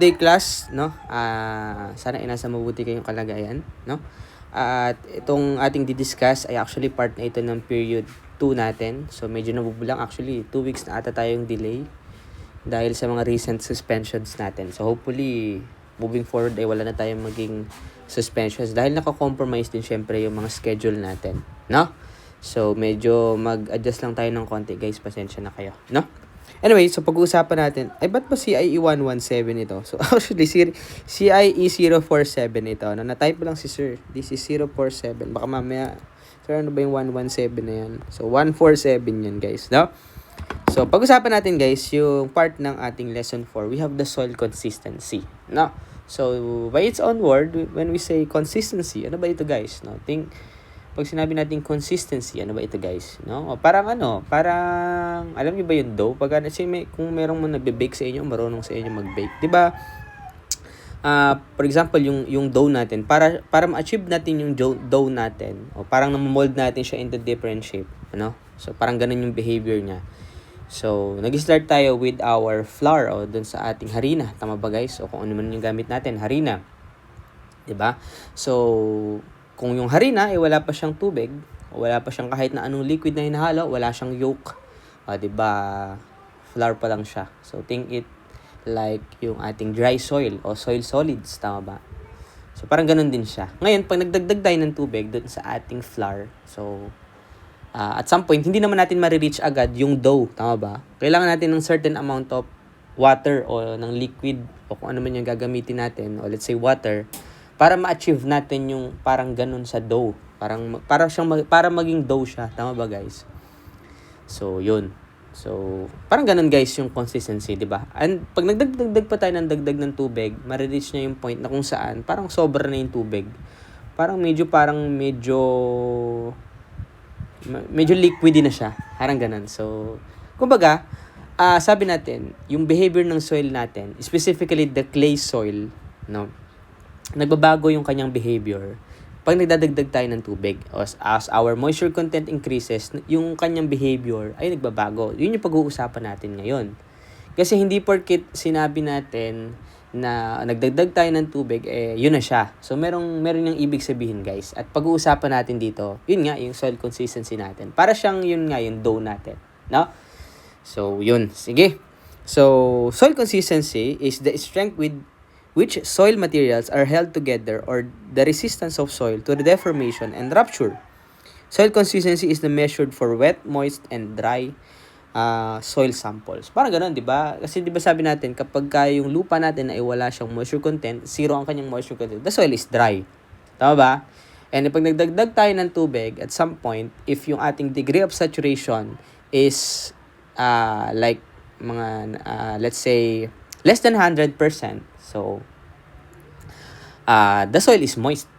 Day class, no? Sana ay nasa mabuti kayong kalagayan, no? At itong ating didiscuss ay actually part na ito ng period 2 natin. So medyo nabubulang, actually 2 weeks na ata tayong delay dahil sa mga recent suspensions natin. So hopefully moving forward ay wala na tayong maging suspensions dahil naka-compromise din syempre yung mga schedule natin, no? So medyo mag-adjust lang tayo ng konti, guys. Pasensya na kayo, no? Anyway, so pag-uusapan natin, ay ba't ba CIE 117 ito? So actually, CIE 047 ito. No? Na-type lang si sir. This is 047. Baka mamaya, sir, ano ba yung 117 na yan? So 147 yan, guys. No? So pag-usapan natin, guys, yung part ng ating lesson 4. We have the soil consistency. No? So by its own word, when we say consistency, ano ba ito, guys? No? Pag sinabi natin consistency, ano ba ito, guys? No? Parang alam niyo ba yung dough? Pag kung merong mga nagbe-bake sa inyo, marunong sa inyo mag-bake, 'di ba? For example, yung dough natin, para ma-achieve natin yung dough natin, o parang na-mold natin siya into different shape, ano? So parang ganun yung behavior niya. So, nag-start tayo with our flour o dun sa ating harina, tama ba, guys? O kung ano man yung gamit natin, harina. 'Di ba? So, kung yung harina ay wala pa siyang tubig, o wala pa siyang kahit na anong liquid na hinahalo, wala siyang yolk, 'di ba? Flour pa lang siya. So think it like yung ating dry soil o soil solids, tama ba? So parang ganun din siya. Ngayon, pag nagdagdag tayo ng tubig doon sa ating flour, so at some point hindi naman natin ma-reach agad yung dough, tama ba? Kailangan natin ng certain amount of water o ng liquid o kung ano man yung gagamitin natin, o let's say water, para ma-achieve natin yung parang ganun sa dough. Para maging dough siya. Tama ba, guys? So, yun. So, parang ganun, guys, yung consistency, di ba? And pag nagdagdag pa tayo ng dagdag ng tubig, ma-reach niya yung point na kung saan parang sobra na yung tubig. Medyo liquidy na siya. Parang ganun. So, kumbaga, sabi natin, yung behavior ng soil natin, specifically the clay soil, no? Nagbabago yung kanyang behavior pag nagdadagdag tayo ng tubig. As our moisture content increases, yung kanyang behavior ay nagbabago. Yun yung pag-uusapan natin ngayon. Kasi hindi porket sinabi natin na nagdagdag tayo ng tubig, yun na siya. So meron yung ibig sabihin, guys. At pag-uusapan natin dito, yun nga, yung soil consistency natin. Para siyang yun nga, yung dough natin. No? So, yun. Sige. So, soil consistency is the strength with which soil materials are held together or the resistance of soil to the deformation and rupture. Soil consistency is the measured for wet, moist, and dry soil samples. Parang ganoon, di ba? Kasi di ba sabi natin, kapag yung lupa natin ay wala siyang moisture content, zero ang kanyang moisture content, the soil is dry. Tama ba? And pag nagdagdag tayo ng tubig, at some point, if yung ating degree of saturation is like let's say, less than 100%, so, the soil is moist.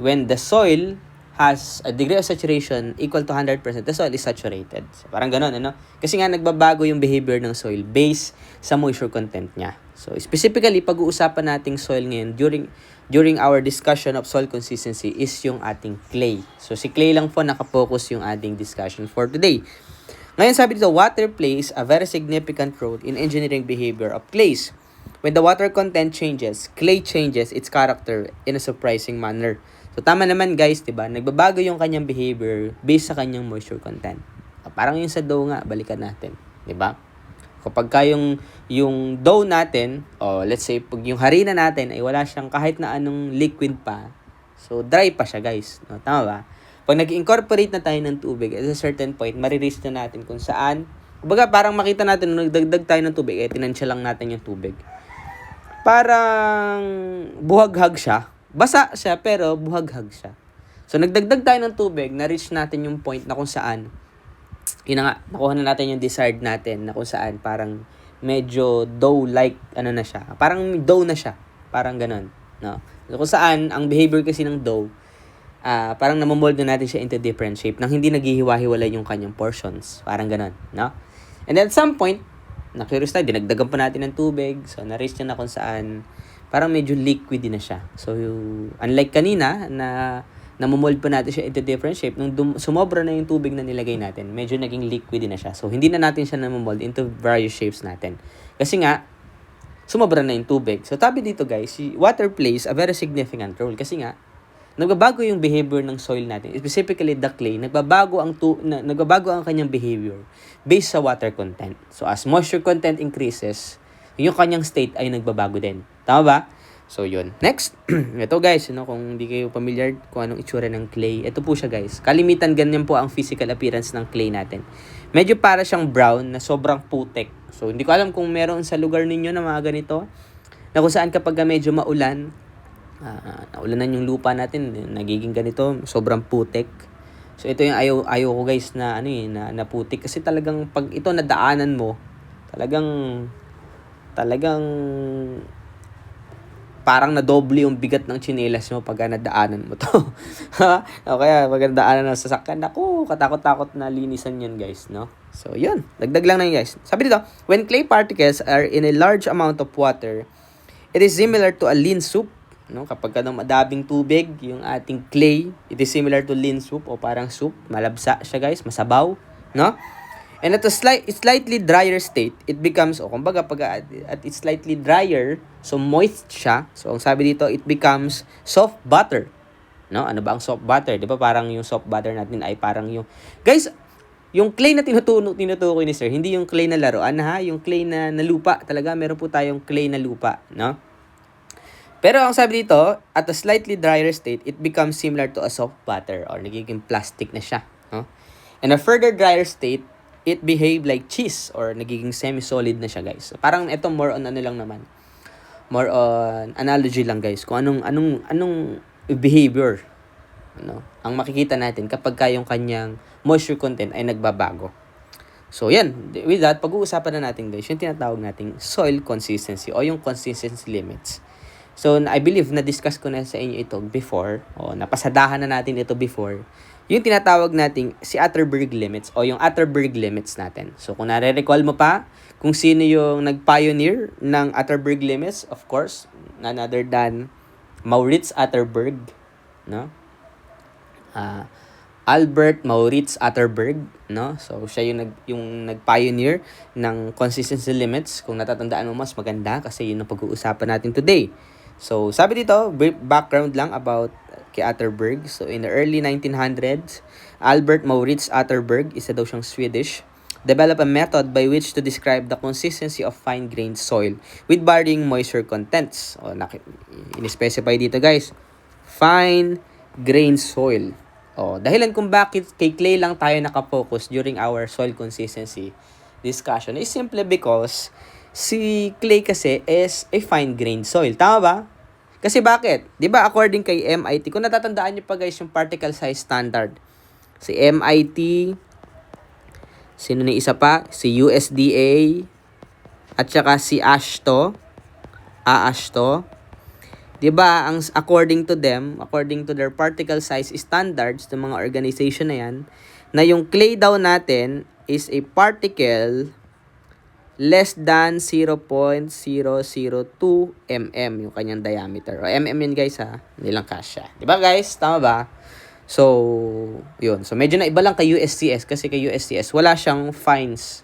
When the soil has a degree of saturation equal to 100%, the soil is saturated. So, parang ganun, ano? Kasi nga, nagbabago yung behavior ng soil based sa moisture content niya. So, specifically, pag-uusapan nating soil ngayon during our discussion of soil consistency is yung ating clay. So, si clay lang po nakapokus yung ating discussion for today. Ngayon, sabi dito, water plays a very significant role in engineering behavior of clays. When the water content changes, clay changes its character in a surprising manner. So, tama naman, guys, diba? Nagbabago yung kanyang behavior based sa kanyang moisture content. Parang yung sa dough nga, balikan natin. Diba? Kapag yung dough natin, let's say, pag yung harina natin ay wala siyang kahit na anong liquid pa, so dry pa siya, guys. No? Tama ba? Pag nag-incorporate na tayo ng tubig, at a certain point, marireach na natin kung saan, kumbaga, parang makita natin, nung nagdagdag tayo ng tubig, tinansya lang natin yung tubig. Parang buhaghag siya. Basa siya, pero buhaghag siya. So, nagdagdag tayo ng tubig, na-reach natin yung point na kung saan, yun na nga, nakuha na natin yung desired natin, na kung saan parang medyo dough-like, na siya. Parang dough na siya. Parang ganun. No? So, kung saan, ang behavior kasi ng dough, parang namomold na natin siya into different shape nang hindi naghihiwa-hiwalay yung kanyang portions. Parang ganun. No? And then at some point, na-curious tayo, dinagdagan pa natin ng tubig. So, na-reach niya na kung saan parang medyo liquid din na siya. So, unlike kanina, na namomold pa natin siya into different shape, nung sumobra na yung tubig na nilagay natin, medyo naging liquid din na siya. So, hindi na natin siya namomold into various shapes natin. Kasi nga, sumobra na yung tubig. So, sabi dito guys, water plays a very significant role kasi nga, nagbabago yung behavior ng soil natin. Specifically, the clay, nagbabago ang kanyang behavior based sa water content. So, as moisture content increases, yung kanyang state ay nagbabago din. Tama ba? So, yun. Next, ito guys, kung hindi kayo familiar kung anong itsura ng clay, ito po siya guys. Kalimitan ganyan po ang physical appearance ng clay natin. Medyo para siyang brown na sobrang putik. So, hindi ko alam kung meron sa lugar ninyo na mga ganito, na kung saan kapag medyo maulan, naulanan yung lupa natin, nagiging ganito, sobrang putik. So ito yung ayaw ko guys na na putik kasi talagang pag ito nadaanan mo, talagang parang nadoble yung bigat ng tsinelas mo pag nadaanan mo to. O kaya pag nadaanan ng sasakyan, ako katakot-takot na linisan yun guys, no? So yun, dagdag lang na yun guys. Sabi dito, when clay particles are in a large amount of water, it is similar to a lean soup. No, kapag madabing tubig, yung ating clay, it is similar to lean soup o parang soup, malabsa siya guys, masabaw, no? And at a slightly drier state, it becomes, kumbaga pag at it's slightly drier, so moist siya. So ang sabi dito, it becomes soft butter. No? Ano ba ang soft butter? 'Di ba parang yung soft butter natin ay parang yung guys, yung clay na tinutukoy ni sir, hindi yung clay na laruan ha, yung clay na lupa. Talaga meron po tayong clay na lupa, no? Pero ang sabi dito, at a slightly drier state, it becomes similar to a soft butter or nagiging plastic na siya. No? In a further drier state, it behave like cheese or nagiging semi-solid na siya guys. So, parang ito more on lang naman. More on analogy lang guys. Kung anong behavior ang makikita natin kapag yung kanyang moisture content ay nagbabago. So yan, with that, pag-uusapan na natin guys, yung tinatawag nating soil consistency o yung consistency limits. So, I believe na-discuss ko na sa inyo ito before, o napasadahan na natin ito before, yung tinatawag nating si Atterberg limits o yung Atterberg limits natin. So, kung nare-recall mo pa kung sino yung nag-pioneer ng Atterberg limits, of course, none other than Maurits Atterberg, no? Albert Maurits Atterberg, no? So, siya yung nag-pioneer ng consistency limits. Kung natatandaan mo, mas maganda kasi yun ang pag-uusapan natin today. So, sabi dito, brief background lang about kay Atterberg. So, in the early 1900s, Albert Maurits Atterberg, isa daw siyang Swedish, developed a method by which to describe the consistency of fine-grained soil with varying moisture contents. O, in-specify dito guys, fine-grained soil. O, dahilan kung bakit kay clay lang tayo nakafocus during our soil consistency discussion is simply because si clay kasi is a fine-grained soil. Tama ba? Kasi bakit? 'Di ba according kay MIT, kung natatandaan niyo pa guys yung particle size standard. Si MIT, sino ni isa pa? Si USDA, at saka si AASHTO. 'Di ba ang according to them, according to their particle size standards ng mga organization na yan, na yung clay daw natin is a particle less than 0.002 mm yung kanyang diameter. O mm yun guys ha, hindi lang kasya. Diba guys? Tama ba? So, yun. So, medyo na iba lang kay USCS kasi kay USCS wala siyang fines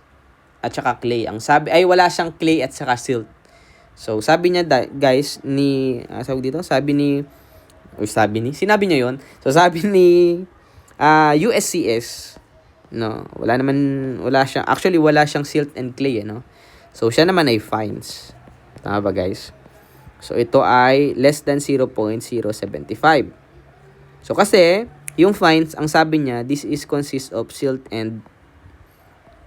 at saka clay. Wala siyang clay at saka silt. So, sabi niya guys sinabi niya yun. So, sabi ni USCS, no, wala siyang silt and clay, no? So, siya naman ay fines. Tama ba, guys? So, ito ay less than 0.075. So, kasi, yung fines, ang sabi niya, this is consist of silt and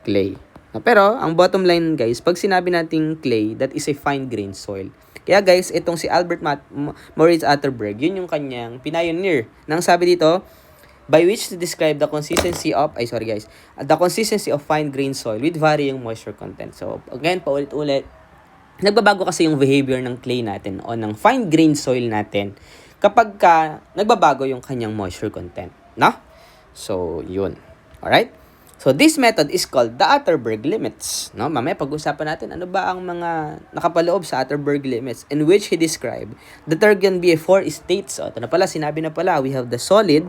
clay. Pero, ang bottom line, guys, pag sinabi nating clay, that is a fine-grained soil. Kaya, guys, itong si Albert Maurits Atterberg, yun yung kanyang pioneer. Nang sabi dito, by which to describe the consistency of fine-grained soil with varying moisture content. So, again, paulit-ulit, nagbabago kasi yung behavior ng clay natin o ng fine-grained soil natin kapag nagbabago yung kanyang moisture content. No? So, yun. Alright? So, this method is called the Atterberg limits. No? Mamaya pag-usapan natin ano ba ang mga nakapaloob sa Atterberg limits in which he described that there can be 4 states. So, ito na pala, sinabi na pala, we have the solid,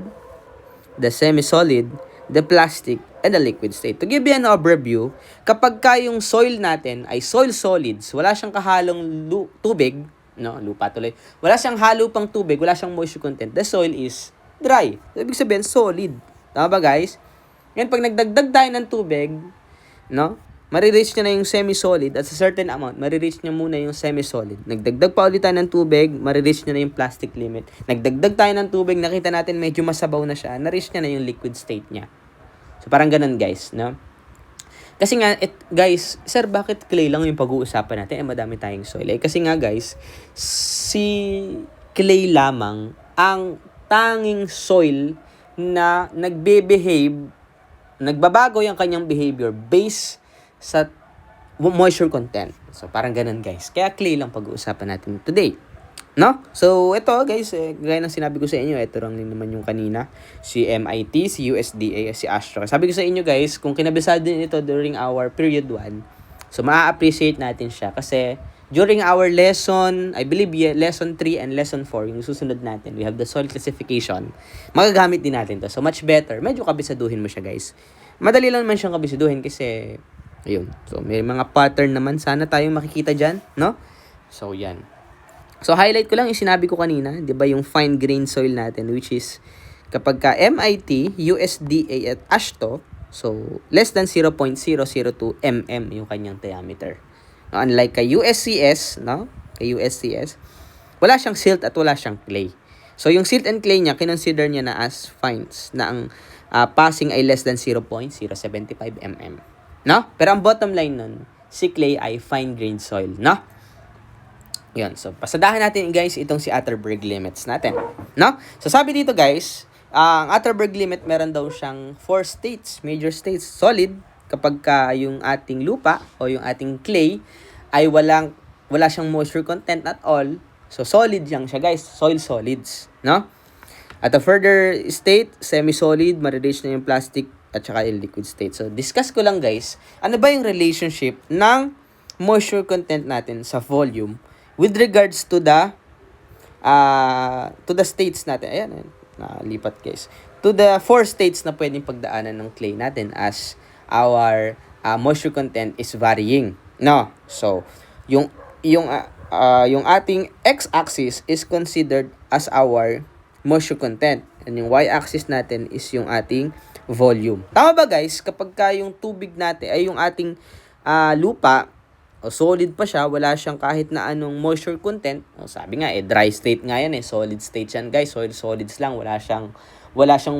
the semi-solid, the plastic, and the liquid state. To give you an overview, kapag ka yung soil natin ay soil solids, wala siyang kahalong tubig, no, lupa tuloy, wala siyang halo pang tubig, wala siyang moisture content, the soil is dry. So, ibig sabihin, solid. Tama ba, guys? Ngayon, pag nagdagdag tayo ng tubig, no, marireach niya na yung semi-solid at sa certain amount, marireach niya muna yung semi-solid. Nagdagdag pa ulit tayo ng tubig, marireach niya na yung plastic limit. Nagdagdag tayo ng tubig, nakita natin medyo masabaw na siya, na-reach niya na yung liquid state niya. So, parang ganun, guys, no? Kasi nga, guys, sir, bakit clay lang yung pag-uusapan natin? Madami tayong soil. Kasi nga, guys, si clay lamang ang tanging soil na nagbabago yung kanyang behavior based sa moisture content. So, parang ganun, guys. Kaya clay lang pag-uusapan natin today. No? So, ito, guys, gaya ng sinabi ko sa inyo, ito lang din naman yung kanina. Si MIT, si USDA, si Astro. Sabi ko sa inyo, guys, kung kinabisado din ito during our period 1, so, maa-appreciate natin siya. Kasi, during our lesson, I believe, lesson 3 and lesson 4, yung susunod natin, we have the soil classification. Magagamit din natin to. So, much better. Medyo kabisaduhin mo siya, guys. Madali lang naman siyang kabisaduhin kasi ayun. So, may mga pattern naman. Sana tayong makikita dyan, no? So, yan. So, highlight ko lang yung sinabi ko kanina. Di ba yung fine grain soil natin, which is kapag ka MIT, USDA, at ASHTO, so, less than 0.002 mm yung kanyang diameter. No? Unlike kay USCS, no? Kay USCS, wala siyang silt at wala siyang clay. So, yung silt and clay niya, kinonsider niya na as fines, na ang passing ay less than 0.075 mm. No? Pero ang bottom line nun, si clay ay fine-grained soil, no? Yun. So, pasadahan natin, guys, itong si Atterberg limits natin, no? So, sabi dito, guys, ang Atterberg limit, meron daw siyang 4 states, major states. Solid, kapag ka yung ating lupa o yung ating clay ay wala siyang moisture content at all. So, solid lang siya, guys. Soil solids, no? At a further state, semi-solid, marireach na yung plastic at saka yung liquid state. So, discuss ko lang, guys, ano ba yung relationship ng moisture content natin sa volume with regards to the states natin. Ayan, nalipat, guys. To the 4 states na pwedeng pagdaanan ng clay natin as our moisture content is varying. No? So, yung ating x-axis is considered as our moisture content. And yung y-axis natin is yung ating volume. Tama ba, guys? Kapag ka yung tubig natin ay yung ating lupa, o solid pa siya, wala siyang kahit na anong moisture content. O, sabi nga, dry state nga yan, solid state yan, guys. Soil solids lang, wala siyang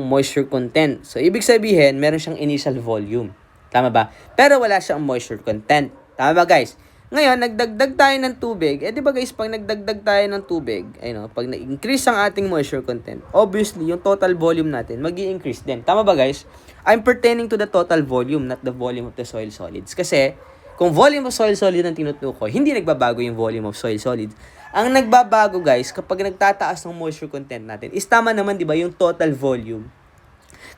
moisture content. So, ibig sabihin, meron siyang initial volume. Tama ba? Pero wala siyang moisture content. Tama ba, guys? Ngayon, nagdagdag tayo ng tubig. Di ba, guys, pag nagdagdag tayo ng tubig, pag na-increase ang ating moisture content, obviously, yung total volume natin, mag-i-increase din. Tama ba, guys? I'm pertaining to the total volume, not the volume of the soil solids. Kasi, kung volume of soil solid ang tinutukoy, hindi nagbabago yung volume of soil solids. Ang nagbabago, guys, kapag nagtataas ng moisture content natin, is tama naman, di ba, yung total volume.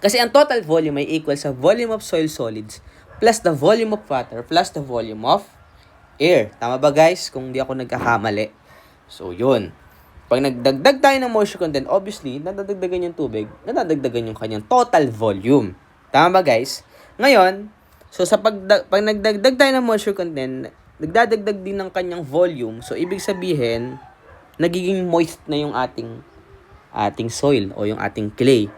Kasi ang total volume ay equal sa volume of soil solids plus the volume of water plus the volume of air. Tama ba, guys? Kung di ako nagkakamali. So, yun. Pag nagdagdag tayo ng moisture content, obviously, nadadagdagan yung tubig, nadadagdagan yung kanyang total volume. Tama ba, guys? Ngayon, so sa pag nagdagdag tayo ng moisture content, nagdadagdag din ng kanyang volume. So, ibig sabihin, nagiging moist na yung ating soil o yung ating clay.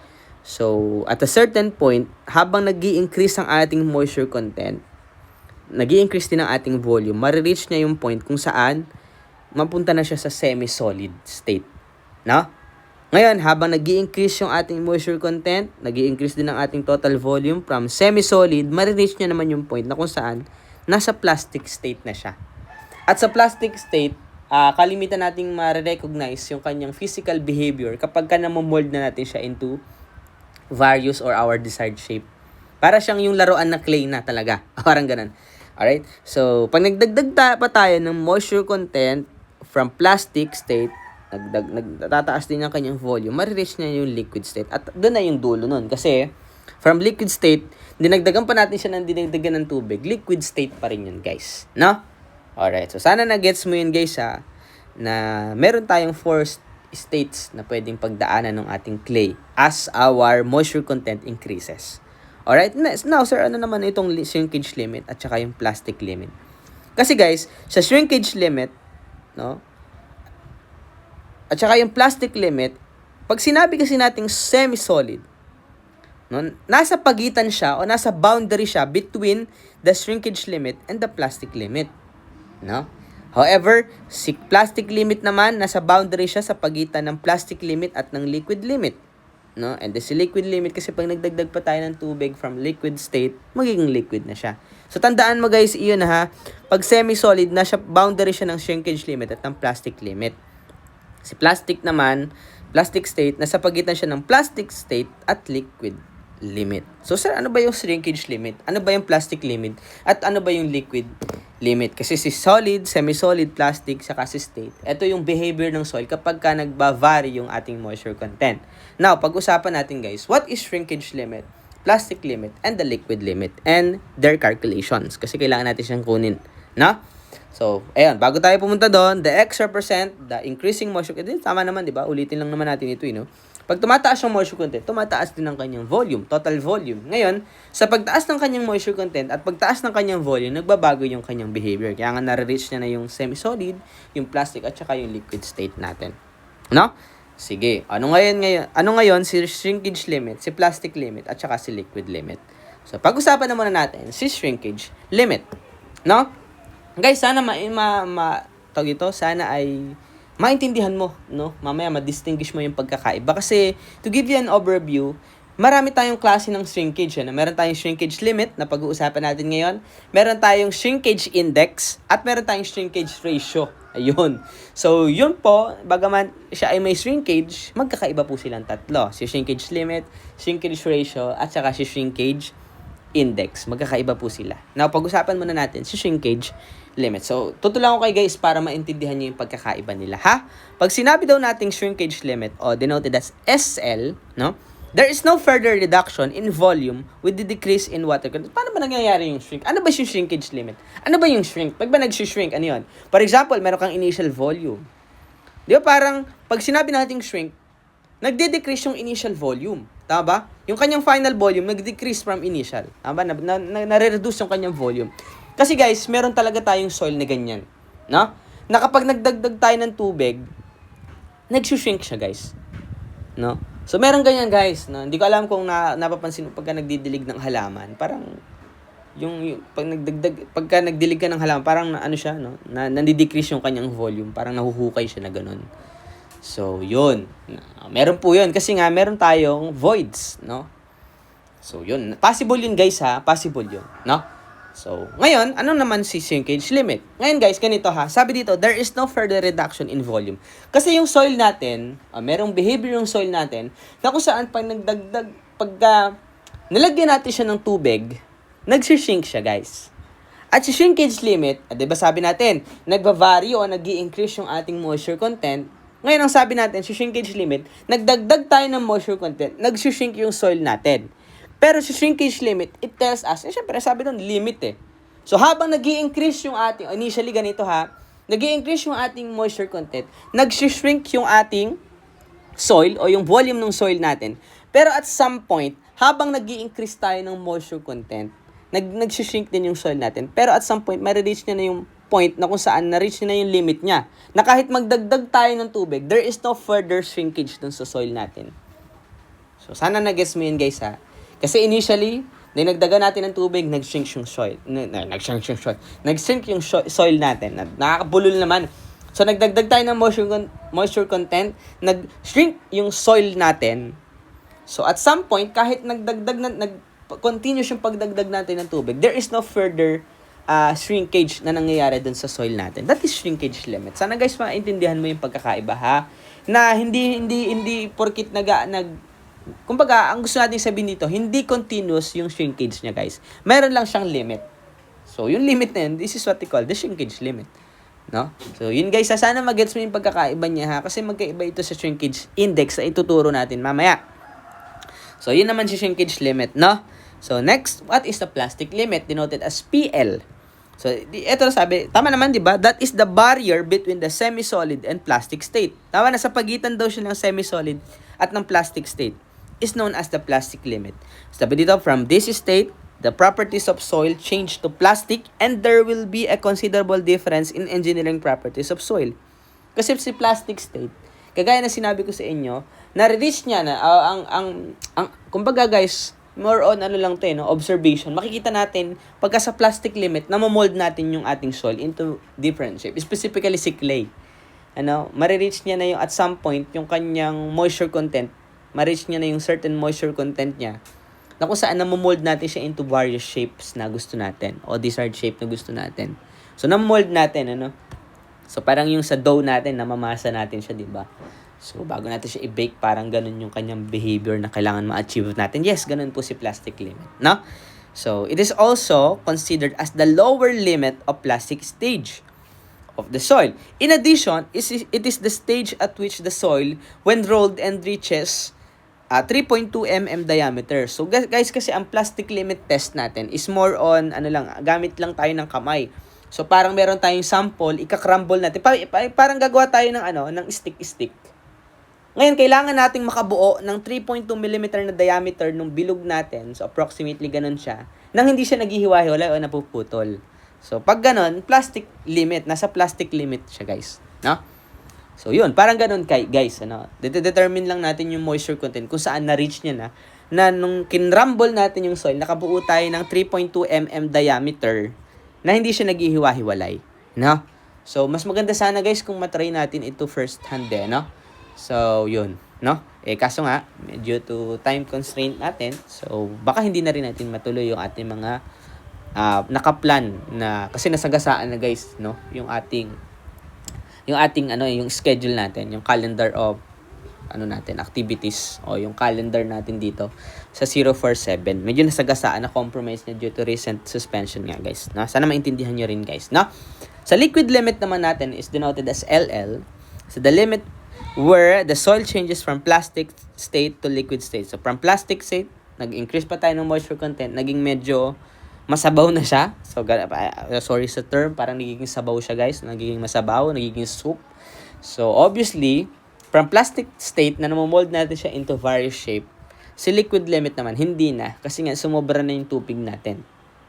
So, at a certain point, habang nag-i-increase ang ating moisture content, nag-i-increase din ang ating volume, marireach niya yung point kung saan mapunta na siya sa semi-solid state. No? Ngayon, habang nag-i-increase yung ating moisture content, nag-i-increase din ang ating total volume from semi-solid, marireach niya naman yung point na kung saan nasa plastic state na siya. At sa plastic state, kalimitan nating ma-recognize yung kanyang physical behavior kapag ka namomold na natin siya into various or our desired shape. Para siyang yung laruan na clay na talaga. Parang ganun. Alright? So, pag nagdagdag pa tayo ng moisture content from plastic state, nagtataas din ang kanyang volume, marireach niya yung liquid state. At doon na yung dulo nun. Kasi, from liquid state, dinagdagan pa natin siya ng dinagdagan ng tubig. Liquid state pa rin yun, guys. No? Alright. So, sana na-gets mo yun, guys, na meron tayong 4 states na pwedeng pagdaanan ng ating clay as our moisture content increases. Alright, now sir, ano naman itong shrinkage limit at saka yung plastic limit? Kasi guys, sa shrinkage limit, no, at saka yung plastic limit, pag sinabi kasi nating semi-solid, no, nasa pagitan siya o nasa boundary siya between the shrinkage limit and the plastic limit. No? However, si plastic limit naman, nasa boundary siya sa pagitan ng plastic limit at ng liquid limit. No? And si liquid limit, kasi pag nagdagdag pa tayo ng tubig from liquid state, magiging liquid na siya. So, tandaan mo guys, iyon ha, pag semi-solid, nasa boundary siya ng shrinkage limit at ng plastic limit. Si plastic naman, plastic state, nasa pagitan siya ng plastic state at liquid limit. So, sir, ano ba yung shrinkage limit? Ano ba yung plastic limit? At ano ba yung liquid limit? Kasi si solid, semi-solid, plastic, saka si state, ito yung behavior ng soil kapag ka nagba-vary yung ating moisture content. Now, pag-usapan natin guys, what is shrinkage limit, plastic limit, and the liquid limit, and their calculations? Kasi kailangan natin siyang kunin. No? So, ayun, bago tayo pumunta doon, the extra percent, the increasing moisture content, tama naman, di ba? Ulitin lang naman natin ito, no? Pag tumataas yung moisture content, tumataas din ang kanyang volume, total volume. Ngayon, sa pagtaas ng kanyang moisture content at pagtaas ng kanyang volume, nagbabago yung kanyang behavior. Kaya nga nare-reach niya na yung semi-solid, yung plastic, at saka yung liquid state natin. No? Sige, ano ngayon si shrinkage limit, si plastic limit, at saka si liquid limit. So, pag-usapan na muna natin si shrinkage limit. No? Guys, sana sana ay maintindihan mo, no? Mamaya ma-distinguish mo yung pagkakaiba. Kasi, to give you an overview, marami tayong klase ng shrinkage. Meron tayong shrinkage limit na pag-uusapan natin ngayon. Meron tayong shrinkage index at meron tayong shrinkage ratio. Ayun. So, yun po, bagaman siya ay may shrinkage, magkakaiba po silang tatlo. Si shrinkage limit, shrinkage ratio, at saka si shrinkage index. Magkakaiba po sila. Now, pag-usapan muna natin si shrinkage limit. So, tutulungan ko kayo guys para maintindihan nyo yung pagkakaiba nila, ha? Pag sinabi daw nating shrinkage limit, o denoted as SL, no? There is no further reduction in volume with the decrease in water content. Paano ba nangyayari yung shrink? Ano ba yung shrinkage limit? Ano ba yung shrink? Pag ba nag-shrink, ano yun? For example, meron kang initial volume. Di ba parang, pag sinabi nating shrink, nagde-decrease yung initial volume. Tama ba? Yung kanyang final volume, nag-decrease from initial. Tama ba? Nare-reduce yung kanyang volume. Kasi guys, meron talaga tayong soil na ganyan. No? Na kapag nagdagdag tayo ng tubig, nag-shrink siya guys. No? So, meron ganyan guys. No? Hindi ko alam kung napapansin mo pagka nagdidilig ng halaman. Parang, pagka nagdilig ka ng halaman, parang ano siya, no? Nandi-decrease yung kanyang volume. Parang nahuhukay siya na ganun. So, yun. Meron po yun. Kasi nga, meron tayong voids, no? So, yun. Possible yun, guys, ha? Possible yun, no? So, ngayon, ano naman si shrinkage limit? Ngayon, guys, ganito, ha? Sabi dito, there is no further reduction in volume. Kasi yung soil natin, merong behavior yung soil natin, na kung saan pag pagka nilagyan natin siya ng tubig, nagsishrink siya, guys. At si shrinkage limit, di ba sabi natin, nagva-vary o nag-i-increase yung ating moisture content. Ngayon, ang sabi natin, si shrinkage limit, nagdagdag tayo ng moisture content, nag-shrink yung soil natin. Pero si shrinkage limit, it tells us, syempre, sabi doon, limit eh. So, habang nag-i-increase yung ating, initially ganito ha, nag-i-increase yung ating moisture content, nag-shrink yung ating soil o yung volume ng soil natin. Pero at some point, habang nag-i-increase tayo ng moisture content, nag-shrink din yung soil natin. Pero at some point, ma-reach niya na yung point na kung saan na-reach na yung limit niya. Na kahit magdagdag tayo ng tubig, there is no further shrinkage dun sa soil natin. So, sana na-guess mo yun guys ha. Kasi initially, dinagdagan natin ng tubig, nag-shrink yung soil. Nag-shrink yung soil natin. Nakakabulol naman. So, nagdagdag tayo ng moisture content, nag-shrink yung soil natin. So, at some point, kahit continuous yung pagdagdag natin ng tubig, there is no further shrinkage na nangyayari dun sa soil natin. That is shrinkage limit. Sana guys, maintindihan mo yung pagkakaiba ha. Na hindi porkit kumbaga, ang gusto natin sabihin dito, hindi continuous yung shrinkage niya, guys. Meron lang siyang limit. So, yung limit na yun, this is what we call the shrinkage limit. No? So, yun guys, sana mag-gets mo yung pagkakaiba niya, ha? Kasi magkaiba ito sa shrinkage index na ituturo natin mamaya. So, yun naman si shrinkage limit, no? So, next, what is the plastic limit? Denoted as PL. So, ito sabi, tama naman, di ba? That is the barrier between the semi-solid and plastic state. Tama na, sa pagitan daw siya ng semi-solid at ng plastic state. is known as the plastic limit. Sabi dito, from this state, the properties of soil change to plastic and there will be a considerable difference in engineering properties of soil. Kasi si plastic state, kagaya na sinabi ko sa inyo, na-reach niya na, kumbaga guys, more on ano lang to no? Observation. Makikita natin, pagka sa plastic limit, namomold natin yung ating soil into different shape. Specifically si clay. Marireach niya na yung at some point, yung kanyang moisture content, ma-reach niya na yung certain moisture content niya, na kung saan namomold natin siya into various shapes na gusto natin, o desired shape na gusto natin. So, namomold natin, So, parang yung sa dough natin, namamasa natin siya, di ba? So, bago natin siya i-bake, parang ganun yung kanyang behavior na kailangan ma-achieve natin. Yes, ganun po si plastic limit, no? So, it is also considered as the lower limit of plastic stage of the soil. In addition, it is the stage at which the soil, when rolled and reaches 3.2 mm diameter. So, guys, kasi ang plastic limit test natin is more on, gamit lang tayo ng kamay. So, parang meron tayong sample, ika-crumble natin. Parang gagawa tayo ng stick-stick. Ngayon, kailangan nating makabuo ng 3.2 mm na diameter ng bilog natin. So, approximately ganun siya. Nang hindi siya naghihiwa-hiwalay o napuputol. So, pag ganun, plastic limit. Nasa plastic limit siya, guys. No? So, yun. Parang ganun, guys. Determine lang natin yung moisture content kung saan na-reach niya na nung kinrumble natin yung soil, nakabuo tayo ng 3.2 mm diameter na hindi siya naghihiwa-hiwalay, no? So, mas maganda sana guys kung matry natin ito first hand no? So, yun, no? Kaso nga, due to time constraint natin, so, baka hindi na rin natin matuloy yung ating mga nakaplan na, kasi nasagasaan na guys, no? Yung ating yung schedule natin, yung calendar of activities o yung calendar natin dito sa 047. Medyo nasagasaan na compromise na due to recent suspension nga guys. No? Sana maintindihan nyo rin guys. No? Sa liquid limit naman natin is denoted as LL. So the limit where the soil changes from plastic state to liquid state. So from plastic state, nag-increase pa tayo ng moisture content, naging medyo masabaw na siya. So sorry sa term, parang nagiging sabaw siya guys. Nagiging masabaw, nagiging soup. So obviously, from plastic state na namomold natin siya into various shape, si liquid limit naman, hindi na. Kasi nga, sumobra na yung tubig natin.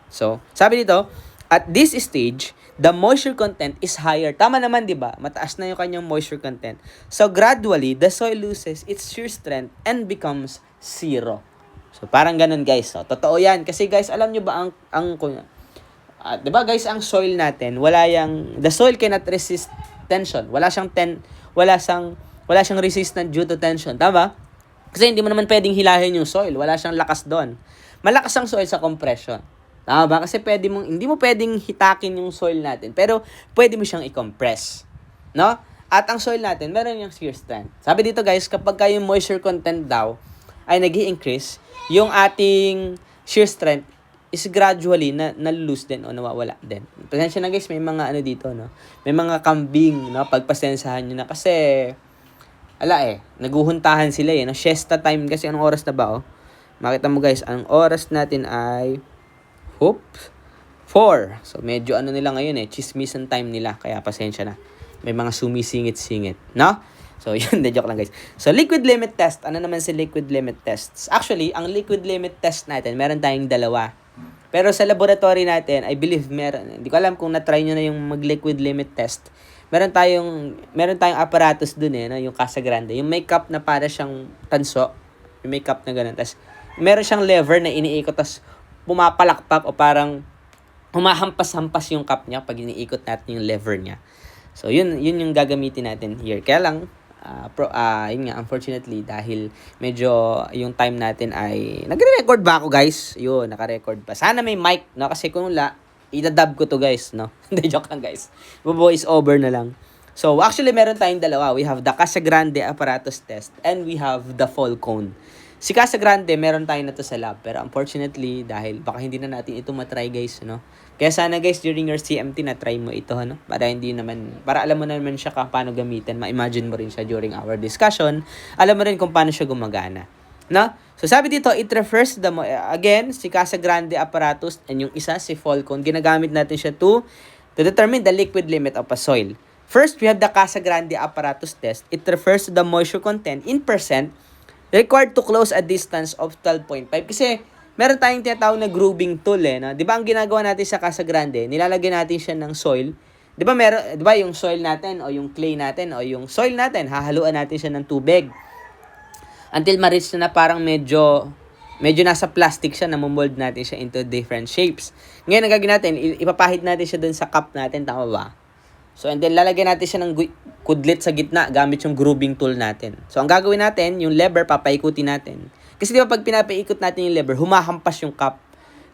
So, sabi dito, at this stage, the moisture content is higher. Tama naman, di ba? Mataas na yung kanyang moisture content. So, gradually, the soil loses its shear strength and becomes zero. So, parang ganun, guys. So, totoo yan. Kasi, guys, alam nyo ba di ba, guys, ang soil natin, the soil cannot resist tension. Wala siyang resistant due to tension. Tama? Kasi hindi mo naman pwedeng hilahin yung soil. Wala siyang lakas doon. Malakas ang soil sa compression. Tama ba? Kasi hindi mo pwedeng hitakin yung soil natin. Pero pwede mo siyang i-compress. No? At ang soil natin, meron yung shear strength. Sabi dito guys, kapag yung moisture content daw ay nag-i-increase, yung ating shear strength is gradually na-lose din o nawawala din. Pasensya na guys, may mga dito, no? May mga kambing, no? Pagpasensahan nyo na. Kasi naguhuntahan sila no? Siesta time kasi, anong oras na ba, Makita mo guys, ang oras natin ay 4. So, medyo nila ngayon chismisan time nila, kaya pasensya na. May mga sumisingit-singit, no? So, yun, joke lang guys. So, liquid limit test. Ano naman si liquid limit tests? Actually, ang liquid limit test natin, meron tayong dalawa. Pero sa laboratory natin, I believe meron. Hindi ko alam kung na-try nyo na yung mag-liquid limit test. Meron tayong apparatus dun no? Yung Casa Grande. Yung may cup na para siyang tanso. Yung may cup na ganun. Tapos, meron siyang lever na iniikot. Tapos, pumapalakpak o parang humahampas-hampas yung cup niya pag iniikot natin yung lever niya. So, yun yung gagamitin natin here. Kaya lang, yun nga, unfortunately, dahil medyo yung time natin ay, nagre-record ba ako guys? Yun, naka-record pa. Sana may mic, no? Kasi kung wala, idadub ko to guys, no? Hindi, joke lang guys. Voice over na lang. So, actually, meron tayong dalawa. We have the Casa Grande apparatus test and we have the fall cone. Si Casa Grande, meron tayo na to sa lab. Pero unfortunately, dahil baka hindi na natin ito matry guys, no? Kaya sana guys, during your CMT na try mo ito, no? Para alam mo naman siya kung paano gamitin. Ma-imagine mo rin siya during our discussion. Alam mo rin kung paano siya gumagana. No? So, sabi dito, it refers to again, si Casa Grande apparatus and yung isa, si fall cone. Ginagamit natin siya to determine the liquid limit of a soil. First, we have the Casa Grande apparatus test. It refers to the moisture content in percent required to close a distance of 12.5 kasi meron tayong tinatawag na grooving tool no? 'Di ba ang ginagawa natin sa Casa Grande, nilalagyan natin siya ng soil. 'Di ba 'di ba yung soil natin o yung clay natin o yung soil natin, hahaluan natin siya ng tubig. Until ma-reach na parang medyo nasa plastic siya, namomold natin siya into different shapes. Ngayon ang gagawin natin, ipapahid natin siya dun sa cup natin, tama ba? So, and then lalagyan natin siya ng kudlit sa gitna gamit yung grooving tool natin. So, ang gagawin natin, yung lever, papaikutin natin. Kasi di ba pag pinapaikot natin yung lever, humahampas yung cup.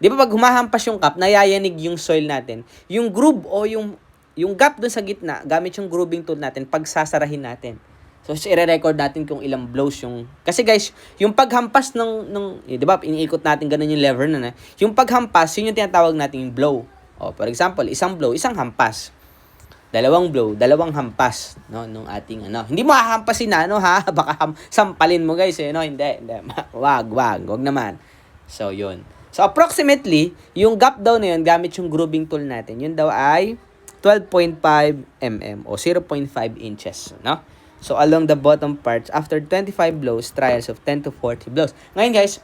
Di ba pag humahampas yung cup, nayayanig yung soil natin. Yung groove o yung gap dun sa gitna, gamit yung grooving tool natin, pagsasarahin natin. So, i-record natin kung ilang blows yung... Kasi guys, yung paghampas di ba, iniikot natin ganun yung lever na. Yung paghampas, yun yung tinatawag natin yung blow. O, for example, isang blow, isang hampas. Dalawang blow, dalawang hampas, no, nung ating Hindi mo hahampasin ha? Baka sampalin mo guys, no? Hindi. Wag naman. So, yun. So, approximately, yung gap daw na yun, gamit yung grooving tool natin, yun daw ay 12.5 mm o 0.5 inches, no? So, along the bottom parts, after 25 blows, trials of 10 to 40 blows. Ngayon guys,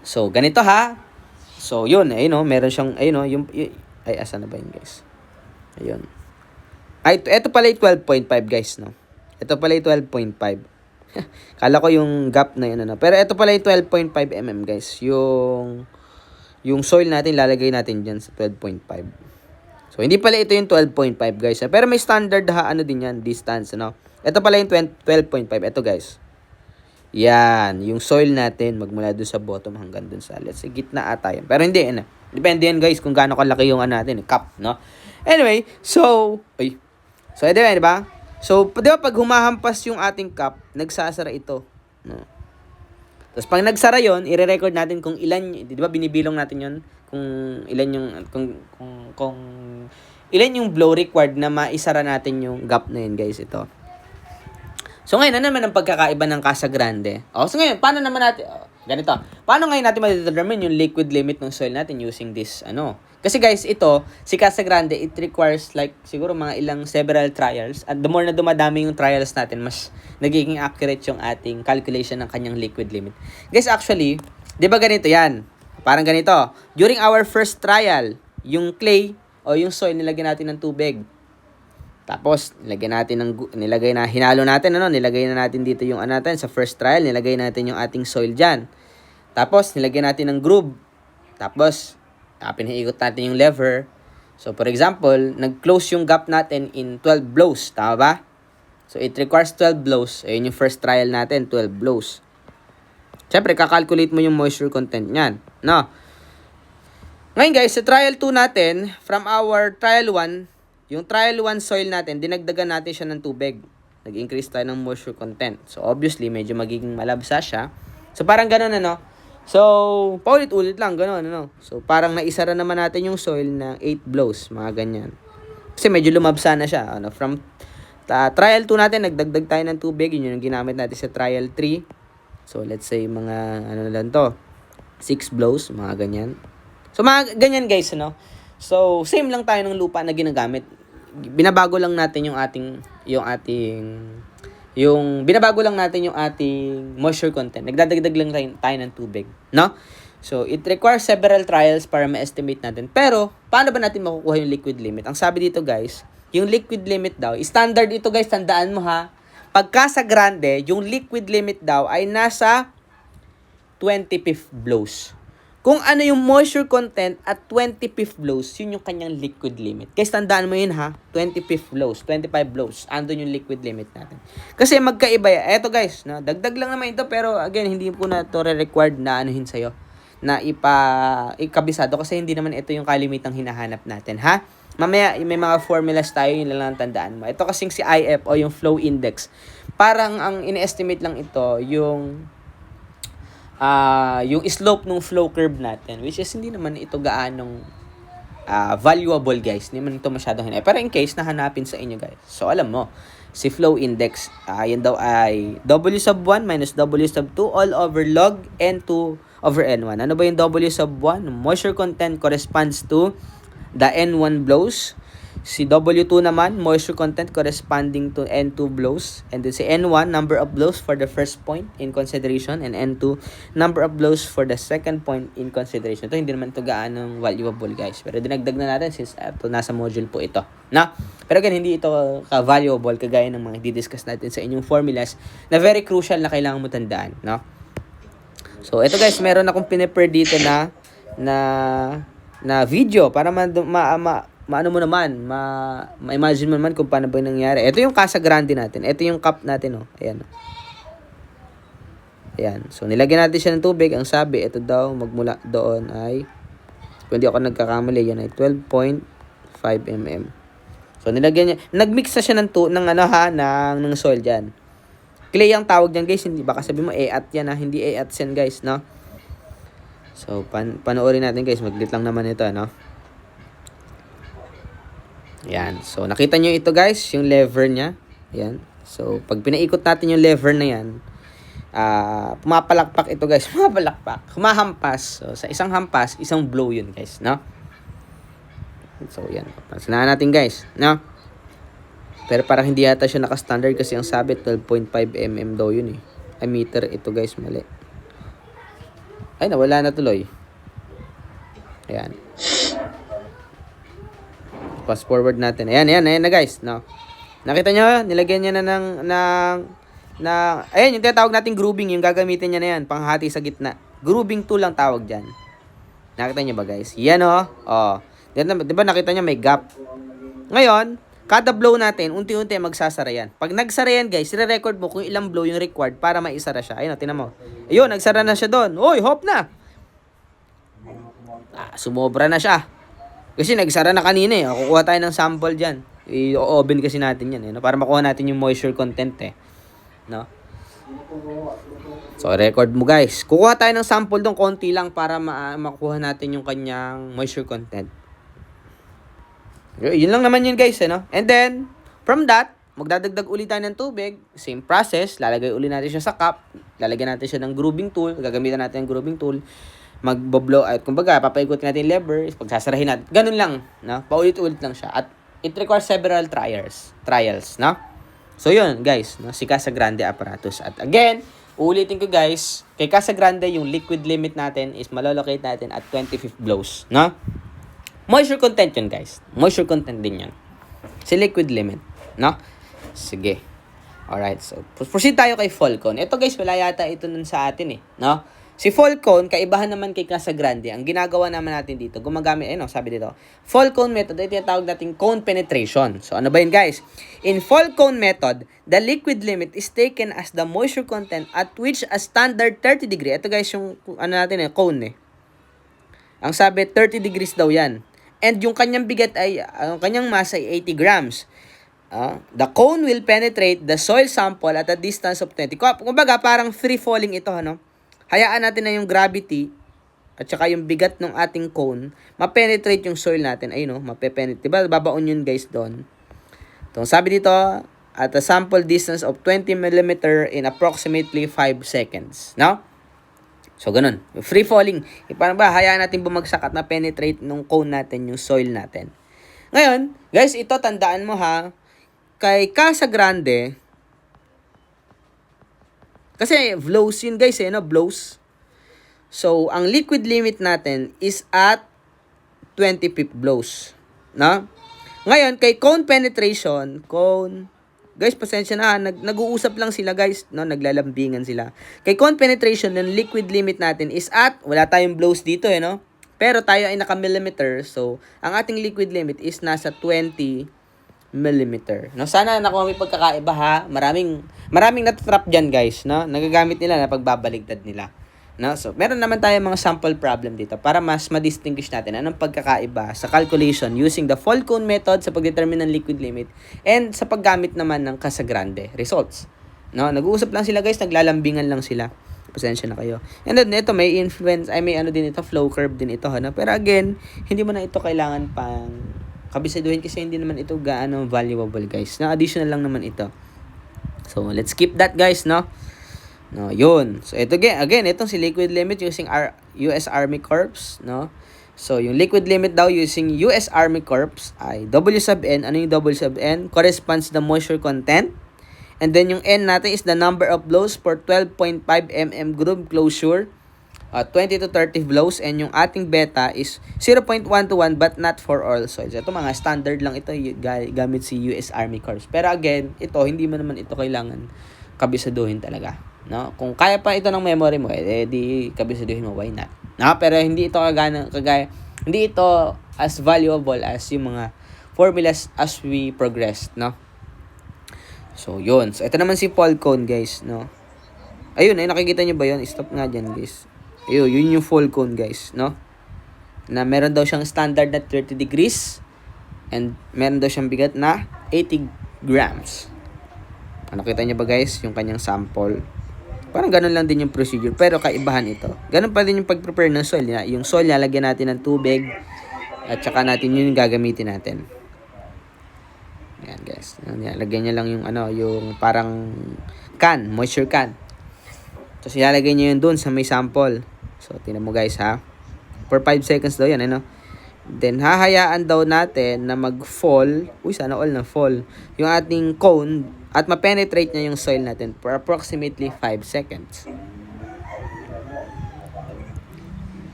so, ganito ha. So, yun, meron siyang, asan na ba yun guys? Ayun. Ay, ito pala yung 12.5 guys, no? Ito pala yung 12.5. Kala ko yung gap na yun, Pero ito pala yung 12.5 mm guys. Yung soil natin, lalagay natin dyan sa 12.5. So, hindi pala ito yung 12.5 guys. Pero may standard din yan, distance, no? Ito pala yung 12.5. Ito guys. Yan. Yung soil natin, magmula doon sa bottom hanggang doon sa, let's say, gitna ata yan. Pero hindi, depende yan guys kung gaano kalaki yung natin, cup, no? Anyway, so, di ba? So, di ba pag humahampas yung ating cup, nagsasara ito, no? Tapos pag nagsara yon, i-record natin kung ilan, di ba binibilong natin yon kung ilan yung kung ilan yung blow required na maisara natin yung gap na yun, guys, ito. So, ngayon, ano naman ang pagkakaiba ng Casa Grande? So ngayon, paano naman natin, ganito, paano ngayon natin ma-determine yung liquid limit ng soil natin using this, Kasi guys, ito, si Casa Grande, it requires like, siguro mga several trials. At the more na dumadami yung trials natin, mas nagiging accurate yung ating calculation ng kanyang liquid limit. Guys, actually, di ba ganito yan? Parang ganito. During our first trial, yung clay o yung soil, nilagyan natin ng tubig. Tapos, hinalo natin, nilagay na natin dito yung natin sa first trial, nilagay natin yung ating soil dyan. Tapos, nilagyan natin ng groove. Tapos, pinaikot natin yung lever. So, for example, nag-close yung gap natin in 12 blows. Tama ba? So, it requires 12 blows. Ayun yung first trial natin, 12 blows. Siyempre, kakalculate mo yung moisture content niyan. No? Ngayon guys, sa trial 2 natin, from our trial 1, yung trial 1 soil natin, dinagdagan natin siya ng tubig. Nag-increase tayo ng moisture content. So, obviously, medyo magiging malabsa siya. So, parang ganun, So, paulit-ulit lang, ganun, So, parang naisara naman natin yung soil ng 8 blows, mga ganyan. Kasi medyo lumabsa na siya, From trial 2 natin, nagdagdag tayo ng tubig. Yun yung ginamit natin sa trial 3. So, let's say, mga, 6 blows, mga ganyan. So, mga ganyan, guys, So, same lang tayo ng lupa na ginagamit. Binabago lang natin yung binabago lang natin yung ating moisture content. Nagdadagdag lang tayo ng tubig, no? So, it requires several trials para ma-estimate natin. Pero, paano ba natin makukuha yung liquid limit? Ang sabi dito, guys, yung liquid limit daw, standard ito, guys, tandaan mo ha. Pagka sa grande, yung liquid limit daw ay nasa 25th blows. Kung ano yung moisture content at 25th blows, yun yung kanyang liquid limit. Guys, tandaan mo yun ha, 25th blows, 25 blows, andun yung liquid limit natin. Kasi magkaiba yan. Eto guys, dagdag lang naman ito, pero again, hindi po na ito required na anuhin sa'yo, na ikabisado, kasi hindi naman ito yung kalimitang hinahanap natin, ha? Mamaya, may mga formulas tayo, yun lang tandaan mo. Ito kasing si IF o yung flow index, parang ang ine-estimate lang ito, yung slope ng flow curve natin, which is hindi naman ito gaanong valuable, guys. Hindi man ito masyadong hinay. Pero in case nahanapin sa inyo, guys. So, alam mo, si flow index, yan daw ay W sub 1 minus W sub 2 all over log N2 over N1. Ano ba yung W sub 1? Moisture content corresponds to the N1 blows. Si W2 naman, moisture content corresponding to N2 blows. And then si N1, number of blows for the first point in consideration. And N2, number of blows for the second point in consideration. Ito, hindi naman ito gaanong valuable, guys. Pero dinagdag na natin since ito, nasa module po ito. Na? Pero again, hindi ito ka-valuable kagaya ng mga di-discuss natin sa inyong formulas na very crucial na kailangan mo tandaan. No? So, ito guys, meron akong pinipare dito na video para maano mo naman, ma-imagine mo naman kung paano ba nangyari. Ito yung Casa Grande natin. Ito yung cup natin, oh. Ayan. Ayan. So, nilagyan natin siya ng tubig. Ang sabi, ito daw, magmula doon ay, kung hindi ako nagkakamali, yan ay 12.5 mm. So, nilagyan niya. Nagmix na siya ng soil dyan. Clay ang tawag dyan, guys. Hindi, baka sabi mo, EAT yan, ha? Hindi EAT yan, guys, no? So, panoorin natin, guys. Maglit lang naman ito, no? Yan. So, nakita nyo ito, guys, yung lever niya. Yan. So, pag pinaikot natin yung lever na yan, pumapalakpak ito, guys. Pumapalakpak. Humahampas. So, sa isang hampas, isang blow yun, guys, no? So, yan. Pansinahan natin, guys, no? Pero parang hindi yata siya naka-standard kasi ang sabi 12.5 mm daw yun, eh. Ay, meter. Ito, guys, mali. Ay, nawala na tuloy. Ayan. Fast forward natin. Ayan na guys. No. Nakita nyo? Nilagyan niya na ayan, yung tinatawag nating grooving, yung gagamitin niya na yan, panghati sa gitna. Grooving tool lang tawag dyan. Nakita nyo ba guys? Yan o. Oh. Diba nakita nyo may gap? Ngayon, kada blow natin, unti-unti magsasara yan. Pag nagsara yan guys, i-record mo kung ilang blow yung required para maisara siya. Ayun o, tinan mo. Ayun, nagsara na siya doon. Uy, hop na. Sumobra na siya. Kasi nagsara na kanina eh. Kukuha tayo ng sample dyan. I-oven kasi natin yan eh. No? Para makuha natin yung moisture content eh. No? So, record mo guys. Kukuha tayo ng sample doon. Konti lang para makuha natin yung kanyang moisture content. Yun lang naman yun guys. Eh, no? And then, from that, magdadagdag ulit tayo ng tubig. Same process. Lalagay ulit natin siya sa cup. Lalagyan natin siya ng grooving tool. Gagamitan natin ng grooving tool. Magbo-blow out. Kumbaga, papaikutin natin yung lever, pagsasarahin natin. Ganun lang, no? Paulit-ulit lang siya. At it requires several trials, no? So, yun, guys, no? Si Casa Grande apparatus. At again, uulitin ko, guys, kay Casa Grande, yung liquid limit natin is malolocate natin at 25 blows, no? Moisture content yun, guys. Moisture content din yun. Si liquid limit, no? Sige. Alright, so, proceed tayo kay Falcon. Ito, guys, wala yata ito nun sa atin, eh, no? Si Falcon, kaibahan naman kay Casa Grande, ang ginagawa naman natin dito, gumagamit, sabi dito, Falcon method, ay tinatawag natin cone penetration. So, ano ba yun, guys? In Falcon method, the liquid limit is taken as the moisture content at which a standard 30 degree. Ito, guys, yung, cone, eh. Ang sabi, 30 degrees daw yan. And yung kanyang bigat ay, ang kanyang mass ay 80 grams. The cone will penetrate the soil sample at a distance of 20. Kumbaga, parang free falling ito, ano? Hayaan natin na yung gravity at saka yung bigat ng ating cone, ma-penetrate yung soil natin. Ayun, mape-penetrate. Diba? Babaon yun, guys, doon. Itong sabi dito, at a sample distance of 20 mm in approximately 5 seconds. No? So, ganun. Free falling. Parang ba, hayaan natin bumagsak at na-penetrate nung cone natin, yung soil natin. Ngayon, guys, ito, tandaan mo ha, kay Casa Grande, kasi blows yun guys no? Blows. So, ang liquid limit natin is at 25 blows. No? Ngayon, kay cone penetration, guys, pasensya na nag-uusap lang sila guys, no? Naglalambingan sila. Kay cone penetration, ng liquid limit natin is at, wala tayong blows dito no? Pero tayo ay naka-millimeter, so, ang ating liquid limit is nasa 20 millimeter. No, sana nakuha may pagkakaiba ha. Maraming natatrap diyan, guys, no? Nagagamit nila na pagbabaligtad nila. No? So, meron naman tayong mga sample problem dito para mas ma-distinguish natin anong pagkakaiba sa calculation using the Falcon method sa pagdetermine ng liquid limit and sa paggamit naman ng Casa Grande results. No, nag-uusap lang sila, guys, naglalambingan lang sila. Pasensya na kayo. And then ito may influence, may din ito, flow curve din ito, no? Pero again, hindi mo na ito kailangan pang kabisaduhin kasi hindi naman ito gaano valuable, guys. Na additional lang naman ito. So, let's skip that, guys, no? No, yun. So, ito again, itong si liquid limit using US Army Corps, no? So, yung liquid limit daw using US Army Corps ay W sub N. Ano yung W sub N? Corresponds to the moisture content. And then yung N natin is the number of blows for 12.5 mm groove closure. 20 to 30 blows. And yung ating beta is 0.1 to 1 but not for all soils. Ito mga standard lang ito gamit si US Army Corps. Pero again, ito hindi mo naman ito kailangan kabisaduhin talaga. No? Kung kaya pa ito ng memory mo, di kabisaduhin mo, why not? No? Pero hindi ito hindi ito as valuable as yung mga formulas as we progress, no? So, yun. So, ito naman si Falcon, guys, no? Ayun, nakikita nyo ba yun? Stop nga dyan, guys. Ayun, yun yung Falcon, guys, no? Na meron daw siyang standard na 30 degrees and meron daw siyang bigat na 80 grams. Nakita nyo ba, guys, yung kanyang sample? Parang ganun lang din yung procedure, pero kaibahan ito. Ganun pa din yung pag-prepare ng soil. Yung soil, lalagyan natin ng tubig at saka natin yun yung gagamitin natin. Yan, guys. Lagyan niya lang yung yung parang can, moisture can. Tapos ilalagay niyo yun doon sa may sample. So, tingnan mo, guys, ha. For 5 seconds daw yan, Then, hahayaan daw natin na mag-fall. Sana all na fall. Yung ating cone at ma-penetrate niya yung soil natin for approximately 5 seconds.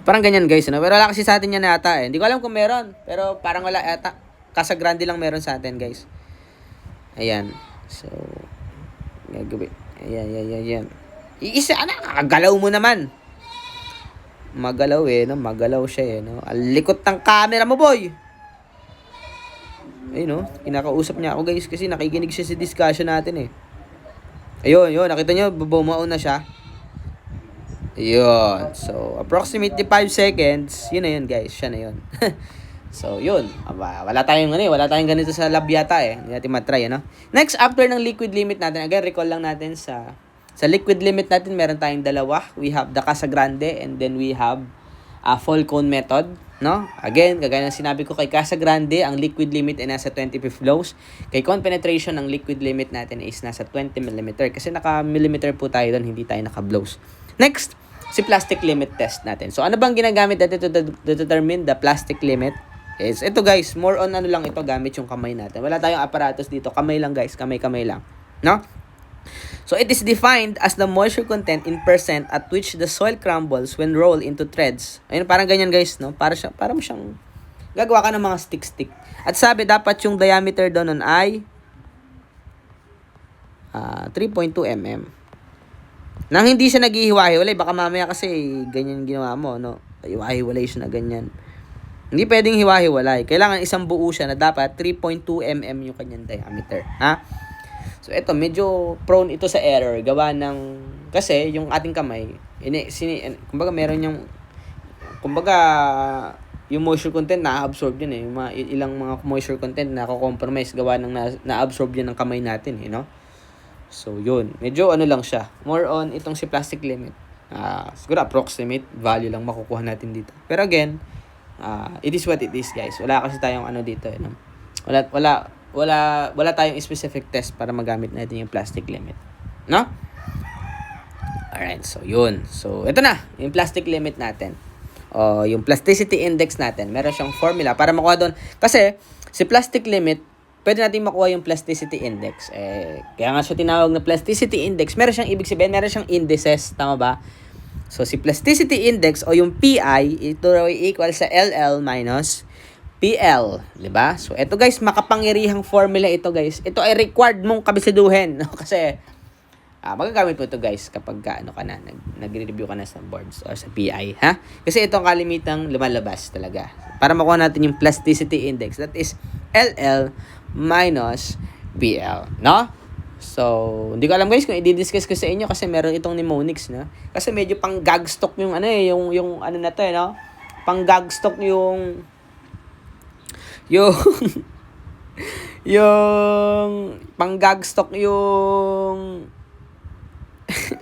Parang ganyan, guys, Pero wala kasi sa atin yan yata, Hindi ko alam kung meron. Pero parang wala yata. Casa Grande lang meron sa atin, guys. Ayan. So, gagawin. Ayan. Iisa, kakagalaw mo naman. Magalaw, Magalaw siya, Ang likot ng camera mo, boy. Ayun, kinakausap niya ako, guys, kasi nakikinig siya sa discussion natin, Ayun, nakita niyo, bumao na siya. Ayun. So, approximately 5 seconds. Yun na yun, guys. Siya na yun. So, yun. Wala tayong ganito sa lab yata, Hindi natin matry, Next, after ng liquid limit natin, again, recall lang natin sa liquid limit natin, meron tayong dalawa. We have the Casa Grande and then we have Falcon method, no? Again, kagaya ng sinabi ko kay Casa Grande, ang liquid limit ay nasa 25 blows. Kay cone penetration, ang liquid limit natin is nasa 20 mm. Kasi naka-millimeter po tayo doon, hindi tayo naka-blows. Next, si plastic limit test natin. So, ano bang ginagamit natin to determine the plastic limit? Is ito, guys, more on lang ito, gamit yung kamay natin. Wala tayong apparatus dito, kamay lang, guys, kamay lang, no? So, it is defined as the moisture content in percent at which the soil crumbles when rolled into threads. Ayun, parang ganyan, guys, no? Para mo siyang gagawa ka ng mga stick. At sabi, dapat yung diameter doon ay 3.2 mm. Nang hindi siya naghihiwa-hiwalay, baka mamaya kasi ganyan ginawa mo, no? Hiwa-hiwalay siya na ganyan. Hindi pwedeng hiwa-hiwalay. Kailangan isang buo siya na dapat 3.2 mm yung kanyang diameter. Ha? So, ito, medyo prone ito sa error. Gawa ng, kasi, yung ating kamay, kumbaga, meron yung, yung moisture content na-absorb yun, Yung ilang mga moisture content na-compromise gawa ng na-absorb yun ng kamay natin, no? So, yun. Medyo lang siya. More on itong si plastic limit. Siguro, approximate value lang makukuha natin dito. Pero again, it is what it is, guys. Wala kasi tayong dito, no? Wala tayong specific test para magamit natin yung plastic limit. No? Alright, so yun. So, ito na, yung plastic limit natin. Yung plasticity index natin. Meron siyang formula para makuha doon. Kasi, si plastic limit, pwede natin makuha yung plasticity index. Kaya nga siya tinawag na plasticity index. Meron siyang ibig sabihin, meron siyang indices. Tama ba? So, si plasticity index o yung PI, ito raw equal sa LL minus PL, di ba? So, ito, guys, makapangyarihang formula ito, guys. Ito ay required mong kabisaduhin, no? Kasi magagamit mo ito, guys, kapag nagre-review ka na sa boards or sa PI, ha? Kasi ito ang kalimitang lumalabas talaga. Para makuha natin yung plasticity index, that is LL minus PL, no? So, hindi ko alam, guys, kung i-discuss ko sa inyo kasi meron itong mnemonics, no? Kasi medyo pang gagstock yung yung na to, no? Pang gagstock yung pang-gagstock yung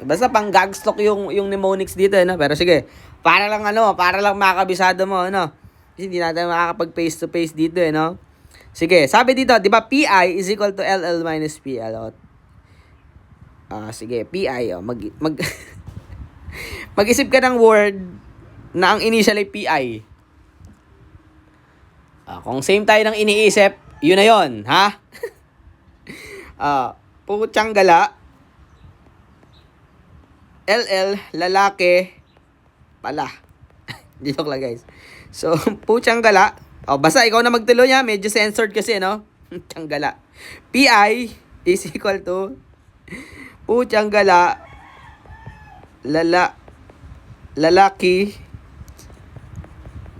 basta pang-gagstock yung mnemonics dito, no? Pero sige, para lang makakabisado mo, no? Kasi hindi natin makakapag face to face dito, no? Sige, sabi dito, di ba, PI is equal to LL minus PL. Sige, PI, mag-isip ka ng word na ang initial ay PI. Kung same tayo ng iniisip, yun na yun, ha? Putyang gala, LL, lalaki, pala. Joke lang, guys. So, putyang gala. Basta ikaw na magtuloy niya. Medyo censored kasi, no? Putyang gala. PI is equal to putyang gala, lalaki,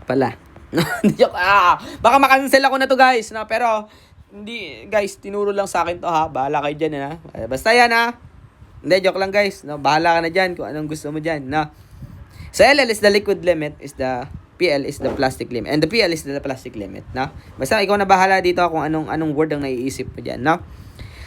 pala. Joke. Baka makancel ako na to, guys. No? Pero, hindi, guys, tinuro lang sa akin to, ha? Bahala kayo dyan, ha? Basta yan, ha? Hindi, joke lang, guys. No? Bahala ka na dyan kung anong gusto mo dyan, no? So, LL is the liquid limit, is the PL is the plastic limit, and the PL is the plastic limit, no? Basta ikaw na bahala dito kung anong word ang naiisip mo dyan, no?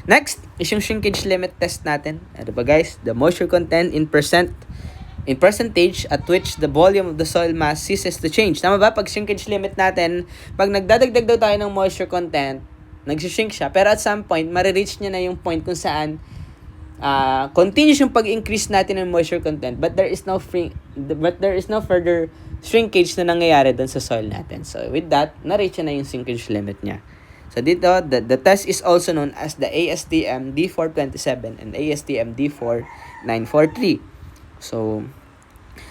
Next is yung shrinkage limit test natin. Ano ba, guys? The moisture content in percentage at which the volume of the soil mass ceases to change. Tama ba? Pag shrinkage limit natin, pag nagdadagdag daw tayo ng moisture content, nagsishrink siya, pero at some point, marireach niya na yung point kung saan continuous yung pag-increase natin ng moisture content, but there is no further shrinkage na nangyayari dun sa soil natin. So, with that, na-reach na yung shrinkage limit niya. So, dito, the test is also known as the ASTM D427 and ASTM D4943. So,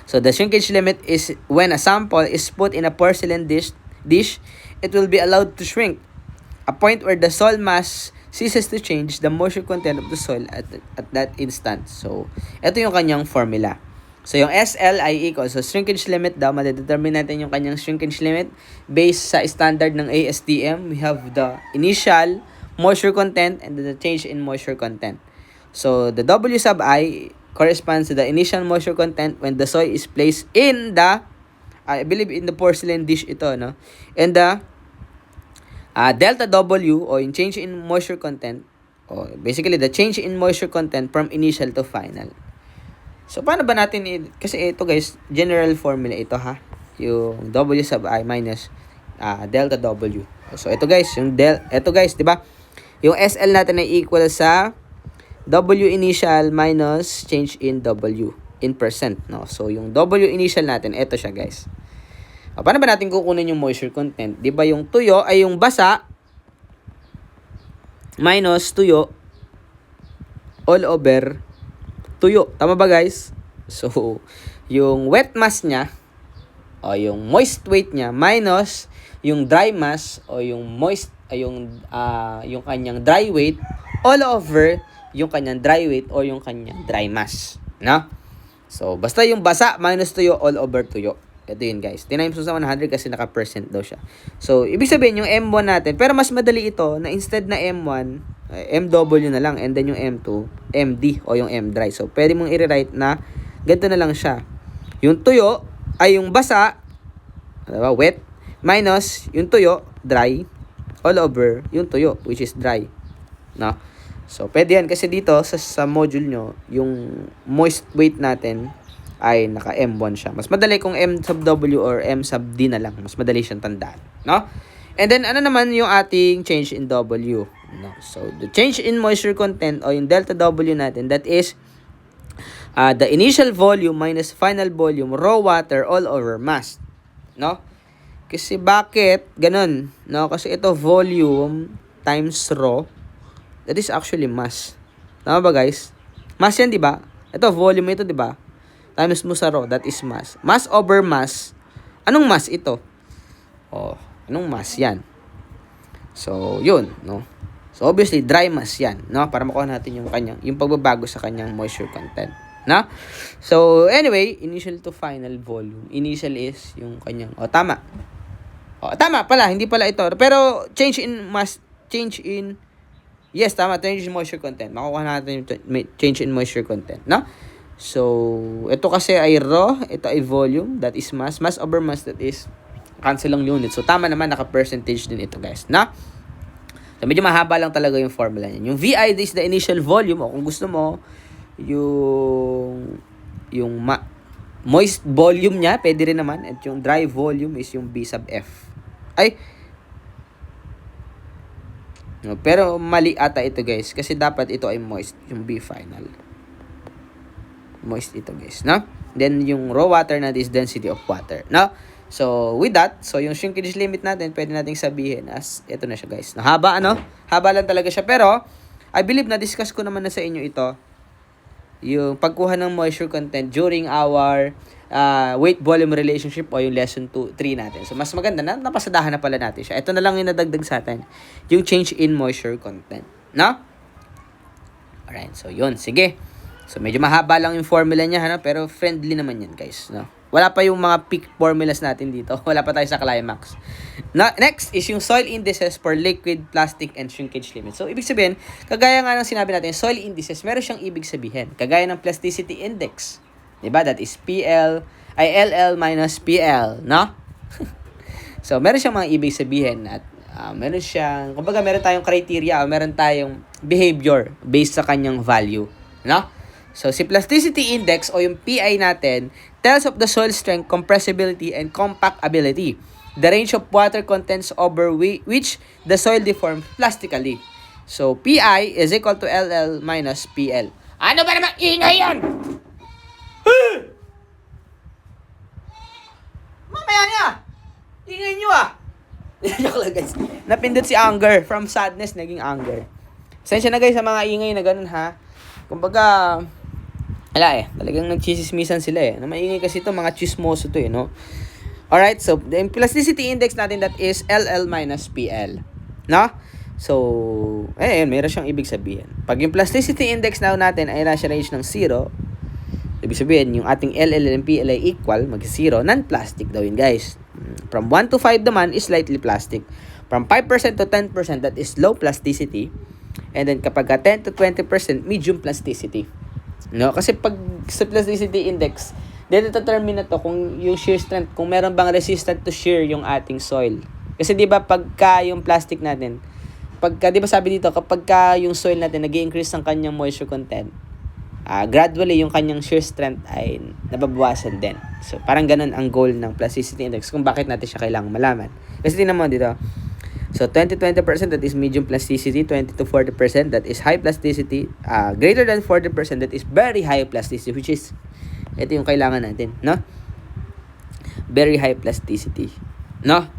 the shrinkage limit is when a sample is put in a porcelain dish, it will be allowed to shrink. A point where the soil mass ceases to change the moisture content of the soil at that instant. So, ito yung kanyang formula. So, yung SL ay equal. So, shrinkage limit daw, madadetermine natin yung kanyang shrinkage limit based sa standard ng ASTM. We have the initial moisture content and the change in moisture content. So, the W sub I corresponds to the initial moisture content when the soil is placed in the, I believe in the porcelain dish ito, no? And the delta W, o yung change in moisture content, o basically the change in moisture content from initial to final. So, paano ba natin, kasi ito, guys, general formula ito, ha? Yung W sub I minus delta W. So, ito, guys, ito, guys, di ba? Yung SL natin ay equal sa W initial minus change in W in percent, no? So, yung W initial natin, ito siya, guys. Paano ba natin kukunin yung moisture content? Di ba yung tuyo ay yung basa minus tuyo all over tuyo. Tama ba, guys? So, yung wet mass niya o yung moist weight niya minus yung dry mass o yung yung kanyang dry weight all over yung kanyang dry weight o yung kanyang dry mass, no? So, basta yung basa minus tuyo all over tuyo. Ito yun, guys. Tinimes sa 100 kasi naka-percent daw siya. So, ibig sabihin yung M1 natin, pero mas madali ito na instead na M1, MW na lang, and then yung M2, MD o yung M dry. So, pwede mong i-rewrite na ganito na lang siya. Yung tuyo ay yung basa, diba, wet, minus yung tuyo, dry, all over yung tuyo, which is dry. No? So, pwede yan kasi dito sa module nyo, yung moist weight natin ay naka M1 siya. Mas madali kung M sub W or M sub D na lang. Mas madali siyang tandaan. No? And then, ano naman yung ating change in W? No? So, the change in moisture content o yung delta W natin, that is the initial volume minus final volume, raw water all over mass. No? Kasi bakit ganun? No? Kasi ito volume times raw, that is actually mass. Tama ba, guys? Mass yan, di ba? Ito volume ito, di ba? Times mo sa raw, that is mass. Mass over mass. Anong mass ito? Anong mass yan? So, yun, no? So, obviously, dry mass yan, no? Para makuha natin yung pagbabago sa kanyang moisture content, no? So, anyway, initial to final volume. Initial is yung kanyang, tama. Tama pala, hindi pala ito. Pero, yes, tama, change in moisture content. Makukuha natin yung change in moisture content, no? So, ito kasi ay raw, ito ay volume, that is mass. Mass over mass, that is cancel lang unit. So, tama naman, naka-percentage din ito, guys, na? So, medyo mahaba lang talaga yung formula niya. Yung VI is the initial volume, o kung gusto mo, yung moist volume niya, pwede rin naman. At yung dry volume is yung B sub F. No, pero mali ata ito, guys, kasi dapat ito ay moist, yung B final. Moist ito, guys, no? Then, yung raw water natin is density of water, no? So, with that, so yung shrinkage limit natin, pwede nating sabihin as, ito na siya guys. Haba, ano? Haba lang talaga siya. Pero, I believe na-discuss ko naman na sa inyo ito. Yung pagkuha ng moisture content during our weight volume relationship o yung lesson 2, 3 natin. So, mas maganda na, napasadahan na pala natin siya. Ito na lang yung nadagdag sa atin. Yung change in moisture content. No? Alright, so yun. Sige. So, medyo mahaba lang yung formula niya, ano? Pero friendly naman yan, guys. No? Wala pa yung mga peak formulas natin dito. Wala pa tayo sa climax. Next is yung soil indices for liquid, plastic, and shrinkage limit. So, ibig sabihin, kagaya nga ng sinabi natin, soil indices, meron siyang ibig sabihin. Kagaya ng plasticity index. Diba? That is LL minus PL. No? So, meron siyang mga ibig sabihin at meron siyang, kumbaga meron tayong criteria o meron tayong behavior based sa kanyang value. No? So, si plasticity index o yung PI natin tells of the soil strength, compressibility, and compactability. The range of water contents over which the soil deforms plastically. So, PI is equal to LL minus PL. Ano ba naman ingay yan? Mamaya niya! Ingay nyo ah! Joke lang guys. Napindot si anger. From sadness, naging anger. Sensya na guys sa mga ingay na ganun ha. Kumbaga, wala talagang nagchismismisan sila na maingay kasi ito, mga chismoso to no? Alright, so, the plasticity index natin that is LL minus PL. No? So, meron siyang ibig sabihin. Pag yung plasticity index now natin ay nasa range ng 0, ibig sabihin, yung ating LL and PL ay equal, mag-0, non-plastic daw yun guys. From 1 to 5 naman is slightly plastic. From 5% to 10%, that is low plasticity. And then kapag 10 to 20%, medium plasticity. No? Kasi pag sa plasticity index, determine na to kung yung shear strength, kung meron bang resistant to shear yung ating soil. Kasi 'di ba pagka yung plastic natin, pagka 'di ba sabi dito, kapag yung soil natin nag-i-increase ang kanyang moisture content, gradually yung kanyang shear strength ay nababawasan din. So parang ganun ang goal ng plasticity index kung bakit natin siya kailangang malaman. Kasi tingnan mo dito. So, 20-20% that is medium plasticity, 20-40% that is high plasticity, greater than 40% that is very high plasticity, which is, ito yung kailangan natin, no? Very high plasticity, no?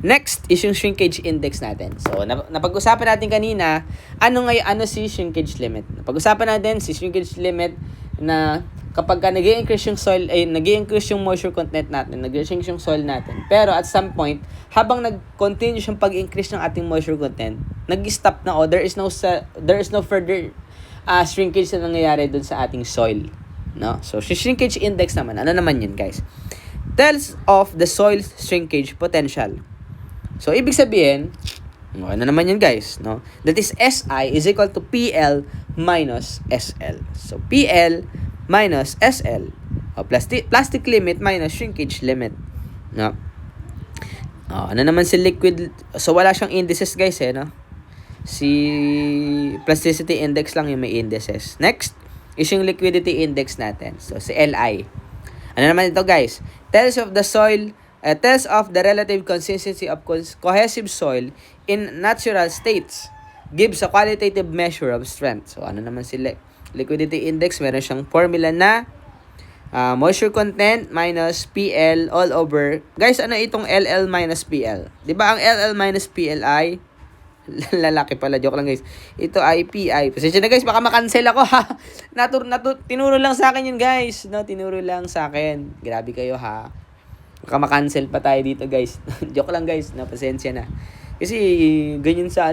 Next is yung shrinkage index natin. So, napag-usapan natin kanina, ano si shrinkage limit? Napag-usapan natin si shrinkage limit na kapag nag-i-increase yung soil, nag-i-increase yung moisture content natin, nag-i-shrink yung soil natin. Pero at some point, habang nag-continue yung pag-increase ng ating moisture content, nag-stop na there is no further shrinkage na nangyayari dun sa ating soil. No? So, shrinkage index naman, ano naman yun guys? Tells of the soil shrinkage potential. So, ibig sabihin, ano naman yun guys? No? That is SI is equal to PL minus SL. So, PL minus SL o plastic limit minus shrinkage limit. No? Ano naman si liquid? So, wala siyang indices guys no? Si plasticity index lang yung may indices. Next is yung liquidity index natin. So, si LI. Ano naman ito guys? Tells of the soil, tells of the relative consistency of cohesive soil in natural states. Gives a qualitative measure of strength. So, ano naman si liquidity index? Meron siyang formula na moisture content minus PL all over. Guys, ano itong LL minus PL? Diba ang LL minus PL ay lalaki pala, joke lang guys. Ito ay PI. Pasensya na guys, baka makancel ako ha. Tinuro lang sa akin yun guys. No, tinuro lang sa akin. Grabe kayo ha. Baka makancel pa tayo dito guys. Joke lang guys, no, pasensya na. Kasi ganyan sa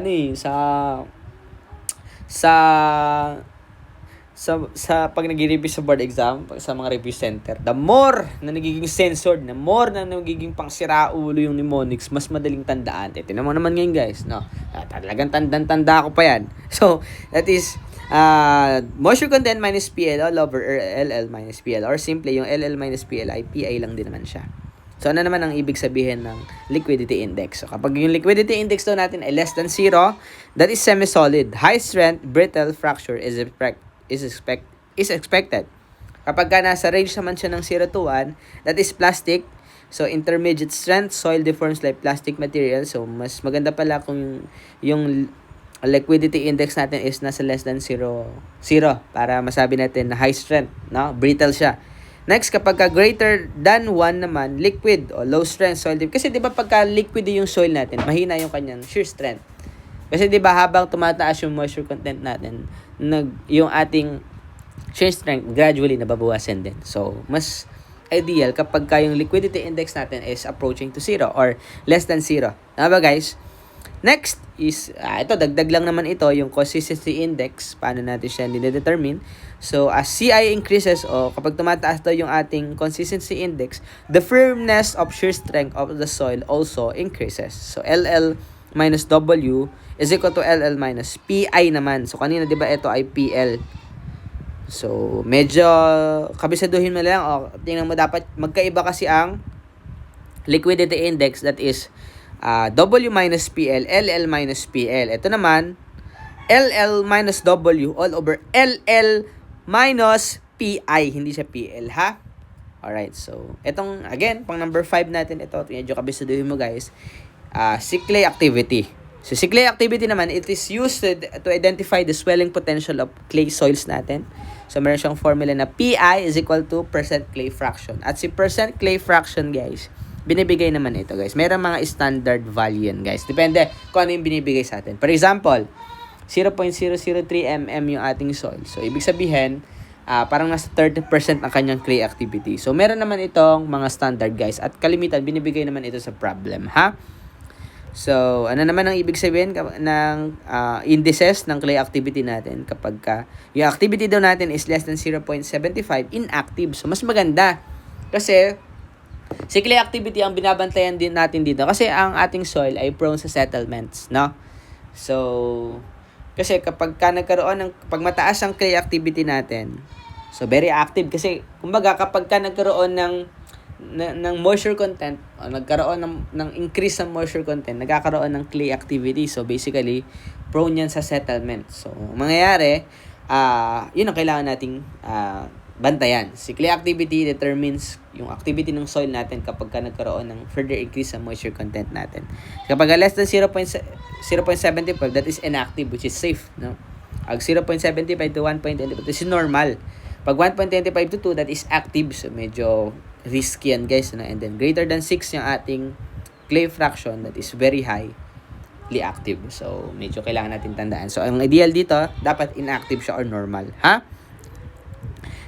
sa pag nag-review sa board exam, sa mga review center, the more na nagiging censored, the more na nagiging pang siraulo yung mnemonics, mas madaling tandaan. Tingnan mo naman ngayon guys, no? Talagang tanda ko pa yan. So, that is moisture content minus PL all over LL minus PL, or simple yung LL minus PL ay PI lang din naman siya. So, ano naman ang ibig sabihin ng liquidity index? So, kapag yung liquidity index daw natin ay less than 0, that is semi-solid. High strength, brittle fracture is expected. Kapag nasa range naman siya ng 0 to 1, that is plastic. So, intermediate strength, soil deforms like plastic material. So, mas maganda pala kung yung liquidity index natin is nasa less than 0 para masabi natin na high strength, no? Brittle siya. Next, kapag ka greater than 1 naman, liquid o low strength soil dip. Kasi 'di ba pagka liquid yung soil natin, mahina yung kanyang shear strength. Kasi 'di ba habang tumataas yung moisture content natin, yung ating shear strength gradually nababawasan din. So, mas ideal kapag ka yung liquidity index natin is approaching to 0 or less than 0. Tama ba guys? Next is, ito, dagdag lang naman ito, yung consistency index. Paano natin siya nide-determine? So, as CI increases, o kapag tumataas daw yung ating consistency index, the firmness of shear strength of the soil also increases. So, LL minus W is equal to LL minus PI naman. So, kanina, di ba, ito ay PL. So, medyo kabisaduhin mo lang. O, tingnan mo, dapat magkaiba kasi ang liquidity index, that is W minus PL, LL minus PL. Ito naman, LL minus W all over LL minus PI. Hindi siya PL, ha? Alright, so, itong, again, pang number 5 natin, ito, medyo kabisaduhin mo, guys. Cyclic activity. So, cyclic activity naman, it is used to identify the swelling potential of clay soils natin. So, meron siyang formula na PI is equal to percent clay fraction. At si percent clay fraction, guys, binibigay naman ito, guys. Meron mga standard value yan, guys. Depende kung ano yung binibigay sa atin. For example, 0.003 mm yung ating soil. So, ibig sabihin, parang nasa 30% ang kanyang clay activity. So, meron naman itong mga standard, guys. At kalimitan, binibigay naman ito sa problem, ha? So, ano naman ang ibig sabihin ng indices ng clay activity natin kapag yung activity daw natin is less than 0.75, inactive. So, mas maganda. Kasi, si clay activity ang binabantayan din natin dito kasi ang ating soil ay prone sa settlements, no? So, kasi kapag pag mataas ang clay activity natin, so very active kasi kumbaga kapag nagkaroon ng moisture content, o nagkaroon ng increase ng moisture content, nagkakaroon ng clay activity. So basically, prone yan sa settlement. So, mangyayari, yun ang kailangan nating bantayan. Si clay activity determines yung activity ng soil natin kapag nagkaroon ng further increase sa moisture content natin. Kapag less than 0.75, that is inactive, which is safe, no? Pag 0.75 to 1.25, that is normal. Pag 1.25 to 2, that is active. So, medyo risky yan, guys, no? And then, greater than 6 yung ating clay fraction, that is very highly active. So, medyo kailangan natin tandaan. So, ang ideal dito, dapat inactive siya or normal, ha?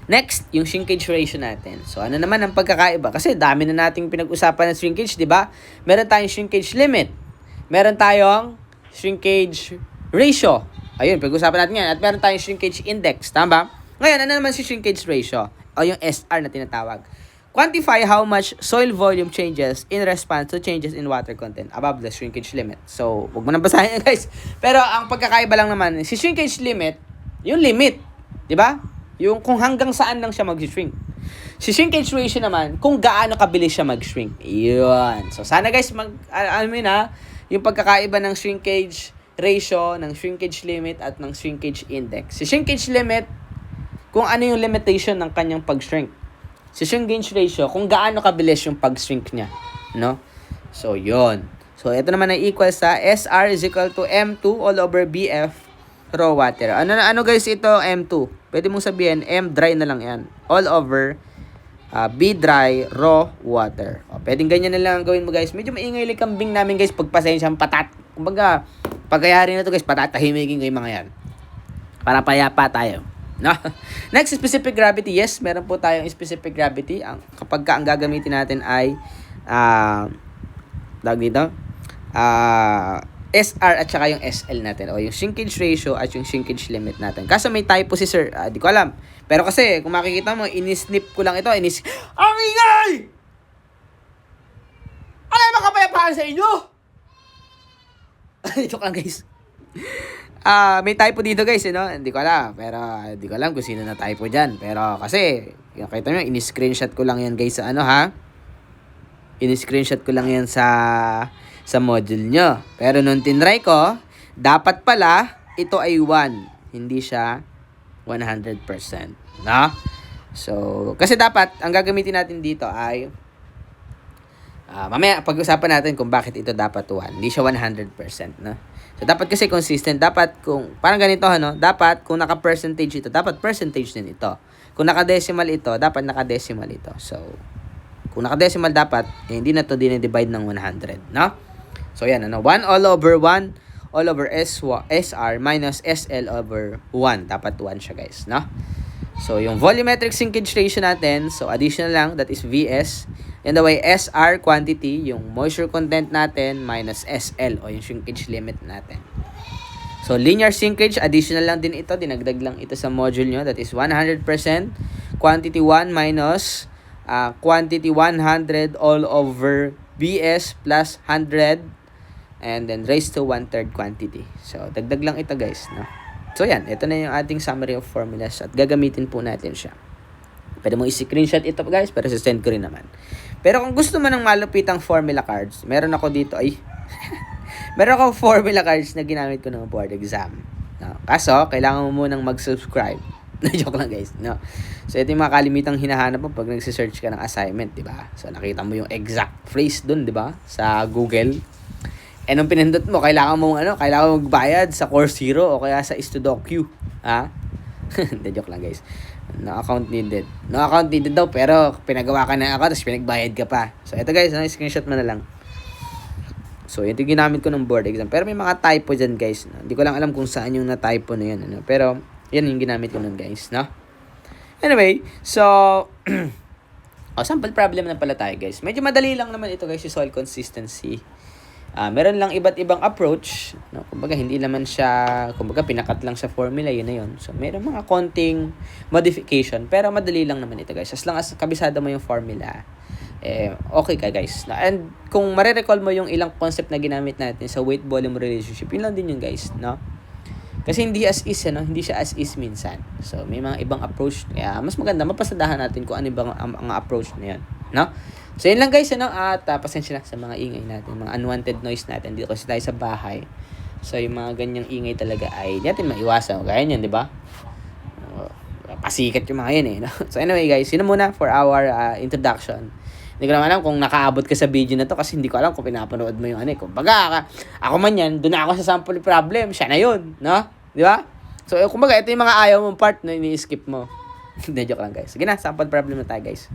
Next, yung shrinkage ratio natin. So, ano naman ang pagkakaiba? Kasi dami na nating pinag-usapan ng shrinkage, di ba? Meron tayong shrinkage limit. Meron tayong shrinkage ratio. Ayun, pag-usapan natin yan. At meron tayong shrinkage index. Tama ba? Ngayon, ano naman si shrinkage ratio? O yung SR na tinatawag. Quantify how much soil volume changes in response to changes in water content above the shrinkage limit. So, huwag mo nang basahin yan, guys. Pero, ang pagkakaiba lang naman, si shrinkage limit, yung limit. Di ba? Yung kung hanggang saan lang siya mag-shrink. Si shrinkage ratio naman, kung gaano kabilis siya mag-shrink. Yun. So, sana guys, yung pagkakaiba ng shrinkage ratio, ng shrinkage limit, at ng shrinkage index. Si shrinkage limit, kung ano yung limitation ng kanyang pag-shrink. Si shrinkage ratio, kung gaano kabilis yung pag-shrink niya. No? So, yun. So, ito naman ay equal sa SR is equal to M2 all over BF raw water. Ano guys ito, M2? Pwede mong sabihin, M dry na lang yan. All over B dry raw water. O, pwedeng ganyan na lang gawin mo, guys. Medyo maingay lang kambing namin, guys, pagpasensyang patat. Kumbaga, pagkayari na to, guys, patatahimigin kayo mga yan. Para payapa tayo. No? Next, specific gravity. Yes, meron po tayong specific gravity. Kapag ang gagamitin natin ay SR at saka yung SL natin, o yung shrinkage ratio at yung shrinkage limit natin. Kaso may typo si sir, di ko alam. Pero kasi, kung makikita mo, inisnip ko lang ito, ang ingay! Ano yung makapayapaan sa inyo? Joke lang, guys. May typo dito, guys, no? Hindi ko alam, pero hindi ko alam kung sino na typo dyan. Pero kasi, kita nyo, in-screenshot ko lang yan, guys, sa in-screenshot ko lang yan sa module nyo. Pero nung tinry ko, dapat pala, ito ay 1. Hindi siya 100%. No? So, kasi dapat, ang gagamitin natin dito ay Mamaya pag-usapan natin kung bakit ito dapat 1. Hindi siya 100%, no? So dapat kasi consistent, dapat kung parang ganito ano, dapat kung naka-percentage ito, dapat percentage din ito. Kung naka-decimal ito, dapat naka-decimal ito. So kung naka-decimal dapat, hindi na to dinidivide ng 100, no? So yan ano, 1 all over 1 all over SR minus SL over 1. Dapat 1 siya, guys, no? So, yung volumetric sinkage ratio natin, so additional lang, that is VS. And the way SR quantity, yung moisture content natin, minus SL, o yung shrinkage limit natin. So, linear sinkage, additional lang din ito, dinagdag lang ito sa module nyo, that is 100%. Quantity 1 minus quantity 100 all over VS plus 100, and then raised to 1/3 quantity. So, dagdag lang ito, guys, no? So, yan. Ito na yung ating summary of formulas at gagamitin po natin siya. Pwede mo i-screenshot ito, guys, pero send ko rin naman. Pero kung gusto mo ng malupitang formula cards, meron ako dito, meron ako formula cards na ginamit ko ng board exam. No? Kaso, kailangan mo munang mag-subscribe. Joke lang, guys. No? So, ito yung mga kalimitang hinahanap mo pag nagsisearch ka ng assignment, di ba? So, nakita mo yung exact phrase dun, di ba? Sa Google. Nung pinindot mo, kailangan mo magbayad sa Course Hero o kaya sa Studoku. Ha? Hindi, joke lang, guys. No account needed. No account needed daw, pero pinagawa ka na account, tapos pinagbayad ka pa. So, ito, guys, screenshot mo na lang. So, ito yung ginamit ko ng board exam. Pero may mga typo dyan, guys. No? Hindi ko lang alam kung saan yung na-typo na yan. Ano? Pero, yan yung ginamit ko nun, guys. No? Anyway, so, sample problem na pala tayo, guys. Medyo madali lang naman ito, guys, yung soil consistency. Meron lang iba't ibang approach, no? Kumbaga hindi naman siya, pinakat lang sa formula, yun na yun. So meron mga konting modification, pero madali lang naman ito, guys. As long as kabisado mo yung formula, okay ka, guys. And kung marirecall mo yung ilang concept na ginamit natin sa weight volume relationship, yun lang din yun, guys, no? Kasi hindi as is, no? Hindi siya as is minsan. So may mga ibang approach, kaya mas maganda mapasadahan natin kung ano bang ang approach na yun, no? So, yun lang, guys, ano, at pasensya na sa mga ingay natin, mga unwanted noise natin. Dito kasi tayo sa bahay. So, yung mga ganyang ingay talaga ay hindi natin maiwasan. Kaya yan, di ba? Pasikat yung mga yan, eh. No? So, anyway, guys, yun na muna for our introduction. Hindi ko naman alam kung nakaabot ka sa video na to kasi hindi ko alam kung pinapanood mo yung ano, eh. Kung baga, ako man yan, doon ako sa sample problem. Siya na yun, no? Di ba? So, kumbaga, ito yung mga ayaw mong part na ini-skip mo. Hindi, joke lang, guys. Sige na, sample problem na tayo, guys.